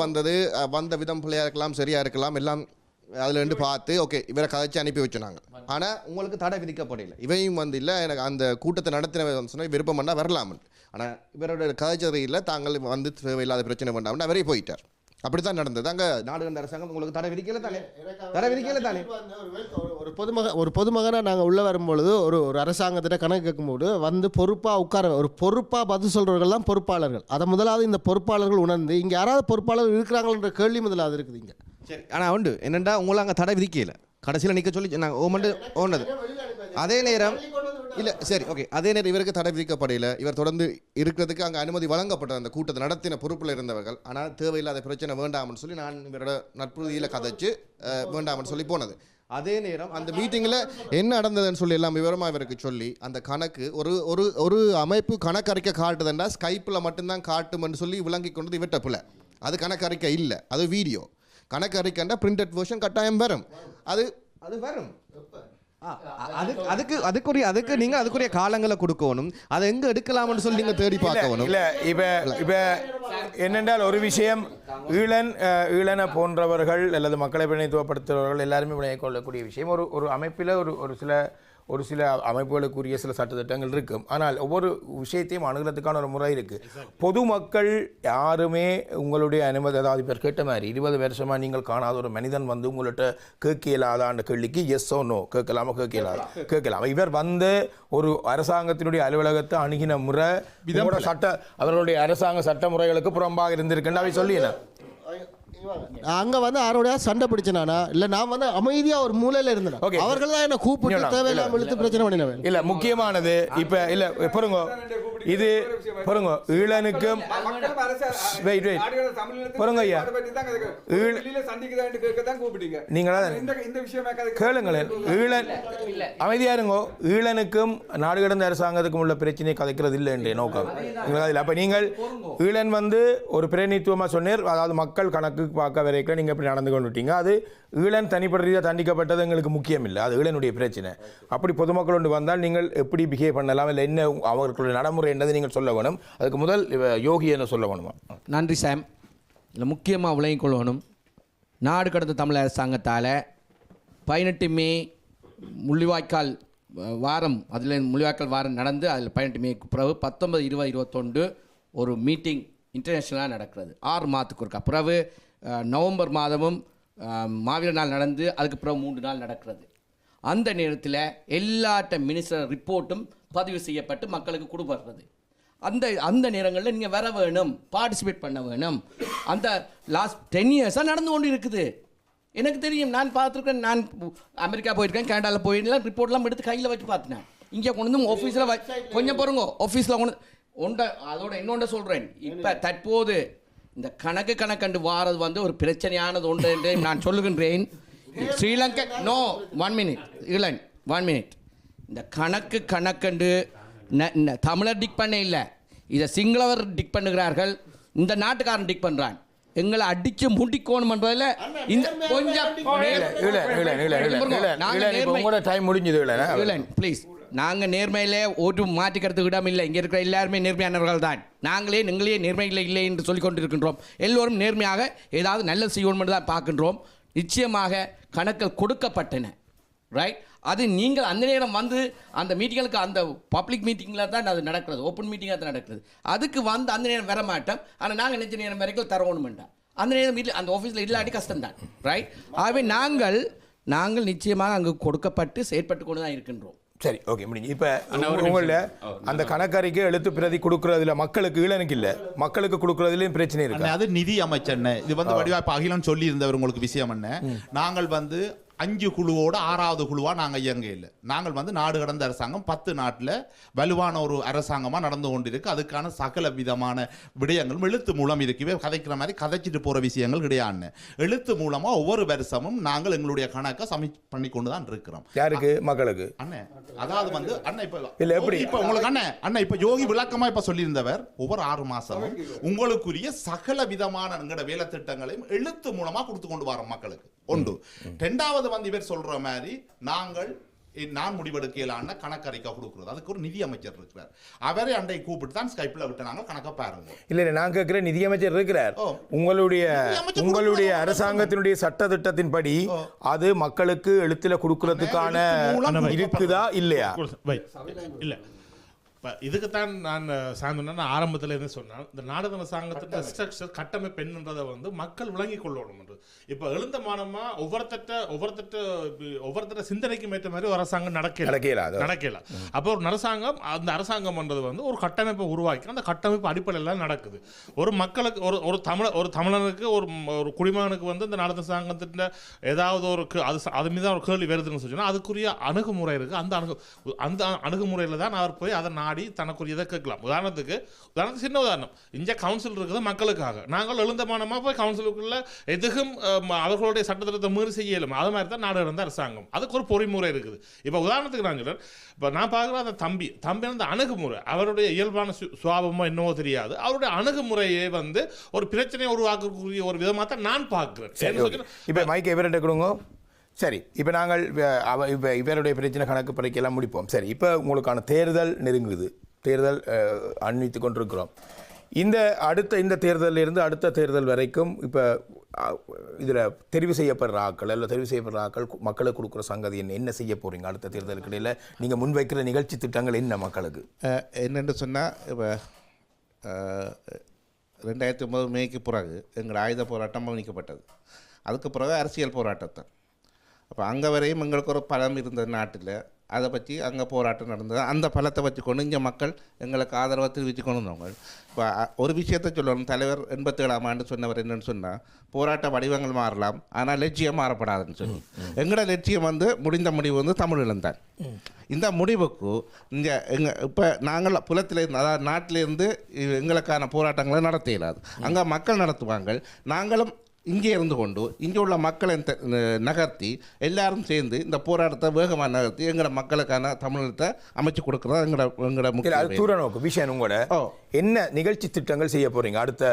வந்த விதம் பிள்ளையா இருக்கலாம், சரியா இருக்கலாம், எல்லாம் அதுல இருந்து பார்த்து ஓகே இவரை கதைச்சு அனுப்பி வச்சுனாங்க. ஆனா உங்களுக்கு தடை விதிக்கப்படல. இவையும் வந்து இல்லை எனக்கு அந்த கூட்டத்தை நடத்தின சொன்னா விருப்பம் பண்ணா வரலாம். ஆனா இவரோட கதைச்சதை இல்லை, தாங்கள் வந்து தேவையில்லாத பிரச்சனை பண்ணாமல் அவரே போயிட்டார். அப்படித்தான் நடந்தது. அங்கே நாடு கண்ட அரசாங்கம் உங்களுக்கு தடை விதிக்கல தானே? தடை விதிக்கல தானே? ஒரு பொதுமகனாக நாங்கள் உள்ளே வரும்பொழுது ஒரு அரசாங்கத்திட்ட கணக்கு கேட்கும்போது வந்து பொறுப்பாக ஒரு பொறுப்பாக பதில் சொல்கிறவர்கள் தான் பொறுப்பாளர்கள். அதை முதலாவது இந்த பொறுப்பாளர்கள் உணர்ந்து இங்கே யாராவது பொறுப்பாளர்கள் இருக்கிறாங்கன்ற கேள்வி முதலாவது இருக்குது இங்கே. சரி, ஆனால் உண்டு என்னென்னா உங்களை அங்கே தடை விதிக்கல. கடைசியில் நிற்க சொல்லி நாங்கள் ஓனது அதே நேரம் இல்லை. சரி, ஓகே, அதே நேரம் இவருக்கு தடை விதிக்கப்படையில் இவர் தொடர்ந்து இருக்கிறதுக்கு அங்கே அனுமதி வழங்கப்பட்டது அந்த கூட்டத்தை நடத்தின பொறுப்பில் இருந்தவர்கள். ஆனால் தேவையில்லாத பிரச்சனை வேண்டாம்னு சொல்லி நான் இவரோட நட்புறுதியில் கதைச்சு வேண்டாம்னு சொல்லி போனது. அதே நேரம் அந்த மீட்டிங்கில் என்ன நடந்ததுன்னு சொல்லி எல்லாம் விவரமாக இவருக்கு சொல்லி அந்த கணக்கு ஒரு அமைப்பு கணக்கறிக்கை காட்டுதுன்னா ஸ்கைப்பில் மட்டும்தான் காட்டுமென்னு சொல்லி விளங்கி கொண்டது இவற்ற பிள்ளை. அது கணக்கறிக்கை இல்லை, அது வீடியோ. கணக்கறிக்கைன்னா பிரிண்டட் வெர்ஷன் கட்டாயம் வரும். அது வரும். அதுக்கு நீங்க அதுக்குரிய காலங்களை கொடுக்கணும். அதை எங்க எடுக்கலாம்னு சொல்லி நீங்க தேடி பார்க்கணும். இல்ல இப்ப என்னென்றால் ஒரு விஷயம் ஈழன போன்றவர்கள் அல்லது மக்களை பிரதிநிதித்துவப்படுத்துபவர்கள் எல்லாருமே விளைய கொள்ளக்கூடிய விஷயம். ஒரு அமைப்பில் ஒரு சில அமைப்புகளுக்குரிய சில சட்டத்திட்டங்கள் இருக்கும். ஆனால் ஒவ்வொரு விஷயத்தையும் அணுகிறதுக்கான ஒரு முறை இருக்குது. பொதுமக்கள் யாருமே உங்களுடைய அனுமதி, அதாவது இப்போ கேட்ட மாதிரி 20 வருஷமாக நீங்கள் காணாத ஒரு மனிதன் வந்து உங்கள்கிட்ட கேட்கலாதான்ற கேள்விக்கு எஸ் ஓ நோ கேட்கலாம். இவர் வந்து ஒரு அரசாங்கத்தினுடைய அலுவலகத்தை அணுகின முறை அவர்களுடைய அரசாங்க சட்ட முறைகளுக்கு புறம்பாக இருந்திருக்குன்னு அவை சொல்லினேன். அங்கே வந்து யாரோட சண்டை பிடிச்சனானா இல்லை நான் வந்து அமைதியாக ஒரு மூலையில் இருந்தேன். அவர்கள் தான் என்ன கூப்பிட்டு தேவையில்லாமல் இழுத்து பிரச்சனை பண்ணினேன். இல்லை, முக்கியமானது இப்போ இல்லை பொறுங்க, இது பொறுங்க, ஈழனுக்கும் பொறுங்க ஐயா, நீங்களா கேளுங்களேன். ஈழன் அமைதியா இருங்கோ. ஈழனுக்கும் நாடு கடந்த அரசாங்கத்துக்கும் உள்ள பிரச்சனையை கதைக்கிறது இல்லை என்ற நோக்கம். அப்போ நீங்கள் ஈழன் வந்து ஒரு பிரதிநிதித்துவமாக சொன்னீர், அதாவது மக்கள் கணக்கு பார்க்க வரைக்கும் நீங்கள் எப்படி நடந்து கொண்டுட்டீங்க. அது ஈழன் தனிப்பட்ட ரீதியாக தண்டிக்கப்பட்டது எங்களுக்கு முக்கியம் இல்லை, அது ஈழனுடைய பிரச்சனை. அப்படி பொதுமக்கள் ஒன்று வந்தால் நீங்கள் எப்படி பிஹேவ் பண்ணலாம், இல்லை என்ன அவர்களுடைய நடைமுறை என்னது நீங்கள் சொல்ல வேணும். அதுக்கு முதல் யோகி என்ன சொல்ல வேணுமா? நன்றி சாம். இல்லை முக்கியமாக விளங்கிக் கொள்ளணும், நாடு கடந்த தமிழ் அரசாங்கத்தால் 18 மே முள்ளிவாய்க்கால் வாரம், அதில் முள்ளிவாய்க்கால் வாரம் நடந்து அதில் 18 மேக்கு பிறகு 19, 20, 21 ஒரு மீட்டிங் இன்டர்நேஷ்னலாக நடக்கிறது. 6 மாதத்துக்கு ஒருக்கா. பிறகு நவம்பர் மாதமும் மாவீர நாள் நடந்து அதுக்கு பிறகு 3 நாள் நடக்கிறது. அந்த நேரத்தில் எல்லாட்ட மினிஸ்டர் ரிப்போர்ட்டும் பதிவு செய்யப்பட்டு மக்களுக்கு கொடுப்படுறது. அந்த நேரங்களில் நீங்கள் வர வேணும், பார்ட்டிசிபேட் பண்ண வேணும். அந்த லாஸ்ட் 10 இயர்ஸாக நடந்து கொண்டு இருக்குது. எனக்கு தெரியும், நான் பார்த்துருக்கேன். நான் அமெரிக்கா போயிருக்கேன், கனடாவில் போயிருந்தேன், ரிப்போர்ட்லாம் எடுத்து கையில் வச்சு பார்த்தேன். இங்கே கொண்டு வந்து ஆஃபீஸில் கொஞ்சம் பாருங்க, ஆஃபீஸில் கொண்டு அதோட இன்னொன்று சொல்கிறேன். இப்போ தற்போது இந்த கணக்கண்டு வாரது வந்து ஒரு பிரச்சனையானது ஒன்று என்று நான் சொல்லுகின்றேன். ஸ்ரீலங்கா நோ 1 மினிட் இளன் 1 மினிட். இந்த கணக்கண்டு தமிழர் டிக் பண்ண இல்லை, இதை சிங்களவர் டிக் பண்ணுகிறார்கள், இந்த நாட்டுக்காரன் டிக் பண்ணுறான். எங்களை அடிச்சு முடிக்கணும் பண்றதுல இந்த கொஞ்சம் ப்ளீஸ் நாங்கள் நேர்மையிலே ஒரு மாற்றிக்கிறதுக்கு இடம் இல்லை. இங்கே இருக்கிற எல்லாருமே நேர்மையானவர்கள் தான். நீங்களே நேர்மையில் இல்லை என்று சொல்லிக் கொண்டிருக்கின்றோம். எல்லோரும் நேர்மையாக ஏதாவது நல்ல செய்யணும் தான் பார்க்கின்றோம். நிச்சயமாக கணக்கில் கொடுக்கப்பட்டன, ரைட்? அது நீங்கள் அந்த நேரம் வந்து அந்த மீட்டிங்களுக்கு, அந்த பப்ளிக் மீட்டிங்கில் தான் அது நடக்கிறது, ஓப்பன் மீட்டிங்காக தான் நடக்கிறது. அதுக்கு வந்து அந்த நேரம் வர மாட்டோம். ஆனால் நாங்கள் நினைச்ச நேரம் வரைக்கும் தரணுமெண்டா அந்த நேரம் வீட்டில் அந்த ஆஃபீஸில் இல்லாட்டி கஷ்டம்தான், ரைட்? ஆகவே நாங்கள் நிச்சயமாக அங்கு கொடுக்கப்பட்டு செயற்பட்டு கொண்டு தான் இருக்கின்றோம். சரி, ஓகே, முடிஞ்சு. இப்போ உங்களில் அந்த கணக்கறிக்கை எழுத்து பிரதி கொடுக்குறதுல மக்களுக்கு ஈழனுக்கு இல்லை, மக்களுக்கு கொடுக்குறதுலையும் பிரச்சனை இருக்கு. அது நிதி அமைச்சர் இது வந்து வடிவா இப்போ அகிலன் சொல்லி இருந்தவர் உங்களுக்கு விஷயம் என்ன, நாங்கள் வந்து 5 குழுவோட 6வது குழுவா நாங்கள் இயங்க இல்லை. நாங்கள் வந்து நாடு கடந்த அரசாங்கம் 10 நாட்டில் வலுவான ஒரு அரசாங்கமாக நடந்து கொண்டிருக்கு. அதுக்கான சகல விதமான விடயங்களும் எழுத்து மூலம் இருக்கவே கதைக்கிற மாதிரி கதைச்சிட்டு போகிற விஷயங்கள் கிடையாது. எழுத்து மூலமாக ஒவ்வொரு வருஷமும் நாங்கள் எங்களுடைய கணக்கை சப்மிட் பண்ணி கொண்டு தான் இருக்கிறோம். யாருக்கு? மக்களுக்கு. அண்ணன் அதாவது வந்து அண்ணன் இப்போ இல்லை எப்படி இப்போ உங்களுக்கு அண்ணன் இப்போ யோகி விளக்கமாக இப்போ சொல்லியிருந்தவர் ஒவ்வொரு 6 மாதமும் உங்களுக்குரிய சகல விதமான எங்களோட வேலை திட்டங்களையும் எழுத்து மூலமாக கொடுத்து கொண்டு வரோம் மக்களுக்கு. ஒன்று. 2வது வந்து இவர் சொல்ற மாதிரி நான் முடிவெடுக்கலான கணக்கறிக்கை கொடுக்குறது, அதுக்கு ஒரு நிதி அமைச்சர் இருக்கிறார். அவரை அண்டை கூப்பிட்டு தான் ஸ்கைப்ல விட்டு நாங்கள் கணக்கை பாருங்க. இல்லை, நான் கேட்கிற நிதி அமைச்சர் இருக்கிறார். உங்களுடைய அரசாங்கத்தினுடைய சட்ட திட்டத்தின்படி அது மக்களுக்கு எழுத்துல கொடுக்கறதுக்கான இருக்குதா இல்லையா? இல்லை, இதுக்குத்தான் நான் சார்ந்தேன். ஆரம்பத்தில் இருந்து சொன்னேன், இந்த நாடக அரசாங்கத்தின் ஸ்ட்ரக்சர் கட்டமைப்பு என்னன்றதை வந்து மக்கள் விளங்கி கொள்ளணும் என்று. இப்போ எழுந்தமானமா ஒவ்வொருத்தர சிந்தனைக்கு ஏற்ற மாதிரி ஒரு அரசாங்கம் நடக்கல. அப்போ ஒரு அரசாங்கம், அந்த அரசாங்கம்ன்றது வந்து ஒரு கட்டமைப்பை உருவாக்கி அந்த கட்டமைப்பு அடிப்படையில் நடக்குது. ஒரு மக்களுக்கு ஒரு தமிழனுக்கு ஒரு குடிமகனுக்கு வந்து இந்த நாடக அரசாங்கத்தின் ஏதாவது ஒரு அது மீது ஒரு கேள்வி வருதுன்னு சொன்னால் அதுக்குரிய அணுகுமுறை இருக்குது. அந்த அணுகுமுறையில் தான் அவர் போய் அதை நாடி தனக்குரியதை கேட்கலாம். உதாரணத்துக்கு சின்ன உதாரணம், இங்கே கவுன்சில் இருக்குது மக்களுக்காக. நாங்கள் எழுந்தமானமாக போய் கவுன்சிலுக்குள்ள எதுக்கும் அவர்களுடைய சட்டத்திட்டத்தை மீறி செய்யலும். அது மாதிரி தான் நாடு இருந்த அரசாங்கம், அதுக்கு ஒரு பொறிமுறை இருக்குது. இப்போ உதாரணத்துக்கு நான் சொல்றேன், இப்போ நான் பார்க்குற அந்த தம்பி அந்த அணுகுமுறை, அவருடைய இயல்பான சுவாபமோ என்னவோ தெரியாது, அவருடைய அணுகுமுறையை வந்து ஒரு பிரச்சனையை உருவாக்கக்கூடிய ஒரு விதமாக தான் நான் பார்க்குறேன். இப்போ மைக் எவர்கிட்ட கொடுங்க. சரி, இப்போ நாங்கள் இப்போ இவருடைய பிரச்சனை கணக்கு பறிக்கலாம் முடிப்போம். சரி, இப்போ உங்களுக்கான தேர்தல் நெருங்குது, தேர்தல் அண்மித்து கொண்டிருக்கிறோம். இந்த தேர்தலிலிருந்து அடுத்த தேர்தல் வரைக்கும் இப்போ இதில் தெரிவு செய்யப்படுற ஆக்கள் இல்லை தெரிவு செய்யப்படுற ஆக்கள் மக்களுக்கு கொடுக்குற சங்கதி என்ன செய்ய போகிறீங்க? அடுத்த தேர்தலுக்கு இடையில் நீங்கள் முன்வைக்கிற நிகழ்ச்சி திட்டங்கள் என்ன மக்களுக்கு? என்னென்னு சொன்னால், இப்போ 2009 மேக்கு பிறகு எங்கள் ஆயுத போராட்டம் கவனிக்கப்பட்டது. அதுக்கு பிறகு அரசியல் போராட்டத்தை, அப்போ அங்கே வரையும் எங்களுக்கு ஒரு பலம் இருந்த நாட்டில் அதை பற்றி அங்கே போராட்டம் நடந்தது. அந்த பலத்தை வச்சுக்கொண்டு இங்கே மக்கள் எங்களுக்கு ஆதரவாக தெரிவித்து கொண்டு வந்தவங்க. இப்போ ஒரு விஷயத்தை சொல்லணும், தலைவர் 87ஆம் ஆண்டு சொன்னவர் என்னென்னு சொன்னால், போராட்ட வடிவங்கள் மாறலாம் ஆனால் லட்சியம் மாறப்படாதுன்னு சொல்லி. எங்களோட லட்சியம் வந்து முடிந்த முடிவு வந்து தமிழீழம் தான். இந்த முடிவுக்கு இங்கே இப்போ நாங்கள் புலத்திலேருந்து, அதாவது நாட்டிலேருந்து எங்களுக்கான போராட்டங்களை நடத்த இயலாது. அங்கே மக்கள் நடத்துவாங்க. நாங்களும் இங்கே இருந்து கொண்டு இங்கே உள்ள மக்களை நகர்த்தி எல்லாரும் சேர்ந்து இந்த போராட்டத்தை வேகமாக நகர்த்தி எங்களோட மக்களுக்கான தமிழத்தை அமைச்சு கொடுக்குறது எங்களோட முக்கிய தூரநோக்கு விஷயம். உங்களோட என்ன நிகழ்ச்சி திட்டங்கள் செய்ய போறீங்க அடுத்த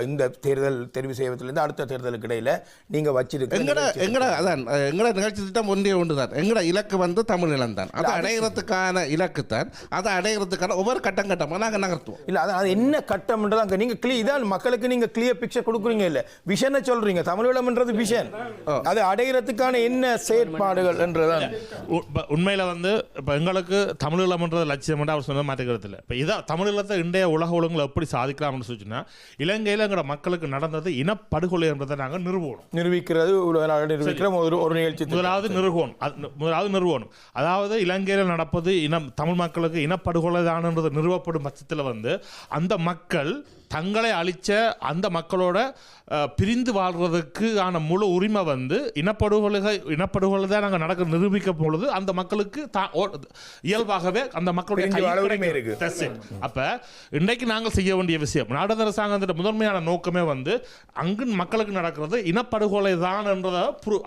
இந்த தேர்தல் தெரிவு செய்வதிலிருந்து அடுத்த தேர்தலுக்கு இடையில நீங்கள் வச்சிருக்க எங்களோட நிகழ்ச்சி திட்டம் ஒன்று தான். எங்களோட இலக்கு வந்து தமிழீழம் தான். அதை அடைகிறதுக்கான இலக்கு தான். அதை அடைகிறதுக்கான ஒவ்வொரு கட்டமாக நாங்கள் நகர்த்துவோம். இல்லை, அது என்ன கட்டம்ன்றது அங்கே நீங்கள் இதான் மக்களுக்கு நீங்கள் கிளியர் பிக்சர் கொடுக்குறீங்க. இல்லை, விஷனை சொல்றீங்க, தமிழீழம்ன்றது விஷன், அது அடைகிறதுக்கான என்ன செயற்பாடுகள் என்றதான் உண்மையில வந்து இப்போ எங்களுக்கு தமிழீழம்ன்றது லட்சியம் அவர் சொன்ன மாற்றுக்கிறது இல்லை. இப்போ இதான் தமிழீழத்தை இன்றைய உலக ஒழுங்குல எப்படி சாதிக்கலாம்னு சொல்லிச்சுன்னா, இலங்கையில் எங்களோட மக்களுக்கு நடந்தது இனப்படுகொலை என்பதை நாங்கள் நிறுவிக்கிறது ஒரு நிகழ்ச்சி. முதலாவது நிறுவனம், அதாவது இலங்கையில் நடப்பது தமிழ் மக்களுக்கு இனப்படுகொலை தானன்றது நிறுவப்படும் பட்சத்தில் வந்து அந்த மக்கள் தங்களை அழித்த அந்த மக்களோட பிரிந்து வாழ்றதுக்கான முழு உரிமை வந்து இனப்படுகொலை தான் நாங்கள் நடக்க நிரூபிக்க பொழுது அந்த மக்களுக்கு இயல்பாகவே அந்த மக்களுடைய இருக்கு. அப்போ இன்றைக்கு நாங்கள் செய்ய வேண்டிய விஷயம், நாடக அரசாங்கத்தோட முதன்மையான நோக்கமே வந்து அங்கு மக்களுக்கு நடக்கிறது இனப்படுகொலை தான் என்றதை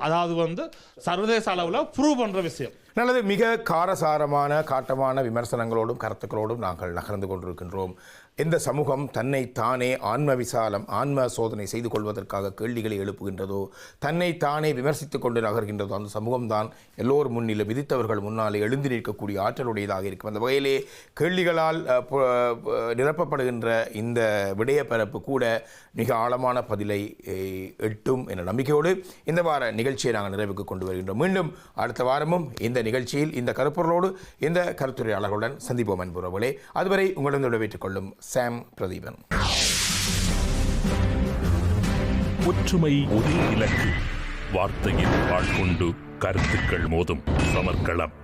அதாவது வந்து சர்வதேச அளவில் ப்ரூவ் பண்ணுற விஷயம். நல்லது. மிக காரசாரமான காட்டமான விமர்சனங்களோடும் கருத்துக்களோடும் நாங்கள் நகர்ந்து கொண்டிருக்கின்றோம். எந்த சமூகம் தன்னை தானே ஆன்ம சோதனை செய்து கொள்வதற்காக கேள்விகளை எழுப்புகின்றதோ, தன்னை தானே விமர்சித்துக் கொண்டு நகர்கின்றதோ, அந்த சமூகம்தான் எல்லோர் முன்னிலும் விதித்தவர்கள் முன்னாலே எழுந்து நிற்கக்கூடிய ஆற்றலுடையதாக இருக்கும். அந்த வகையிலே கேள்விகளால் நிரப்பப்படுகின்ற இந்த விடயப்பரப்பு கூட மிக ஆழமான பதிலை எட்டும் என்ற நம்பிக்கையோடு இந்த வார நிகழ்ச்சியை நாங்கள் நிறைவுக்கு கொண்டு வருகின்றோம். மீண்டும் அடுத்த வாரமும் இந்த நிகழ்ச்சியில் இந்த கருப்பொருளோடு இந்த கருத்துரையாளர்களுடன் சந்திப்போம் என்பவர்களே. அதுவரை உங்களிடம் விடைபெற்றுக் கொள்ளும் சாம் பிரதீபன். ஒற்றுமை ஒரே இலக்கு. வார்த்தையில் வாழ்கொண்டு கருத்துக்கள் மோதும் சமர்களம்.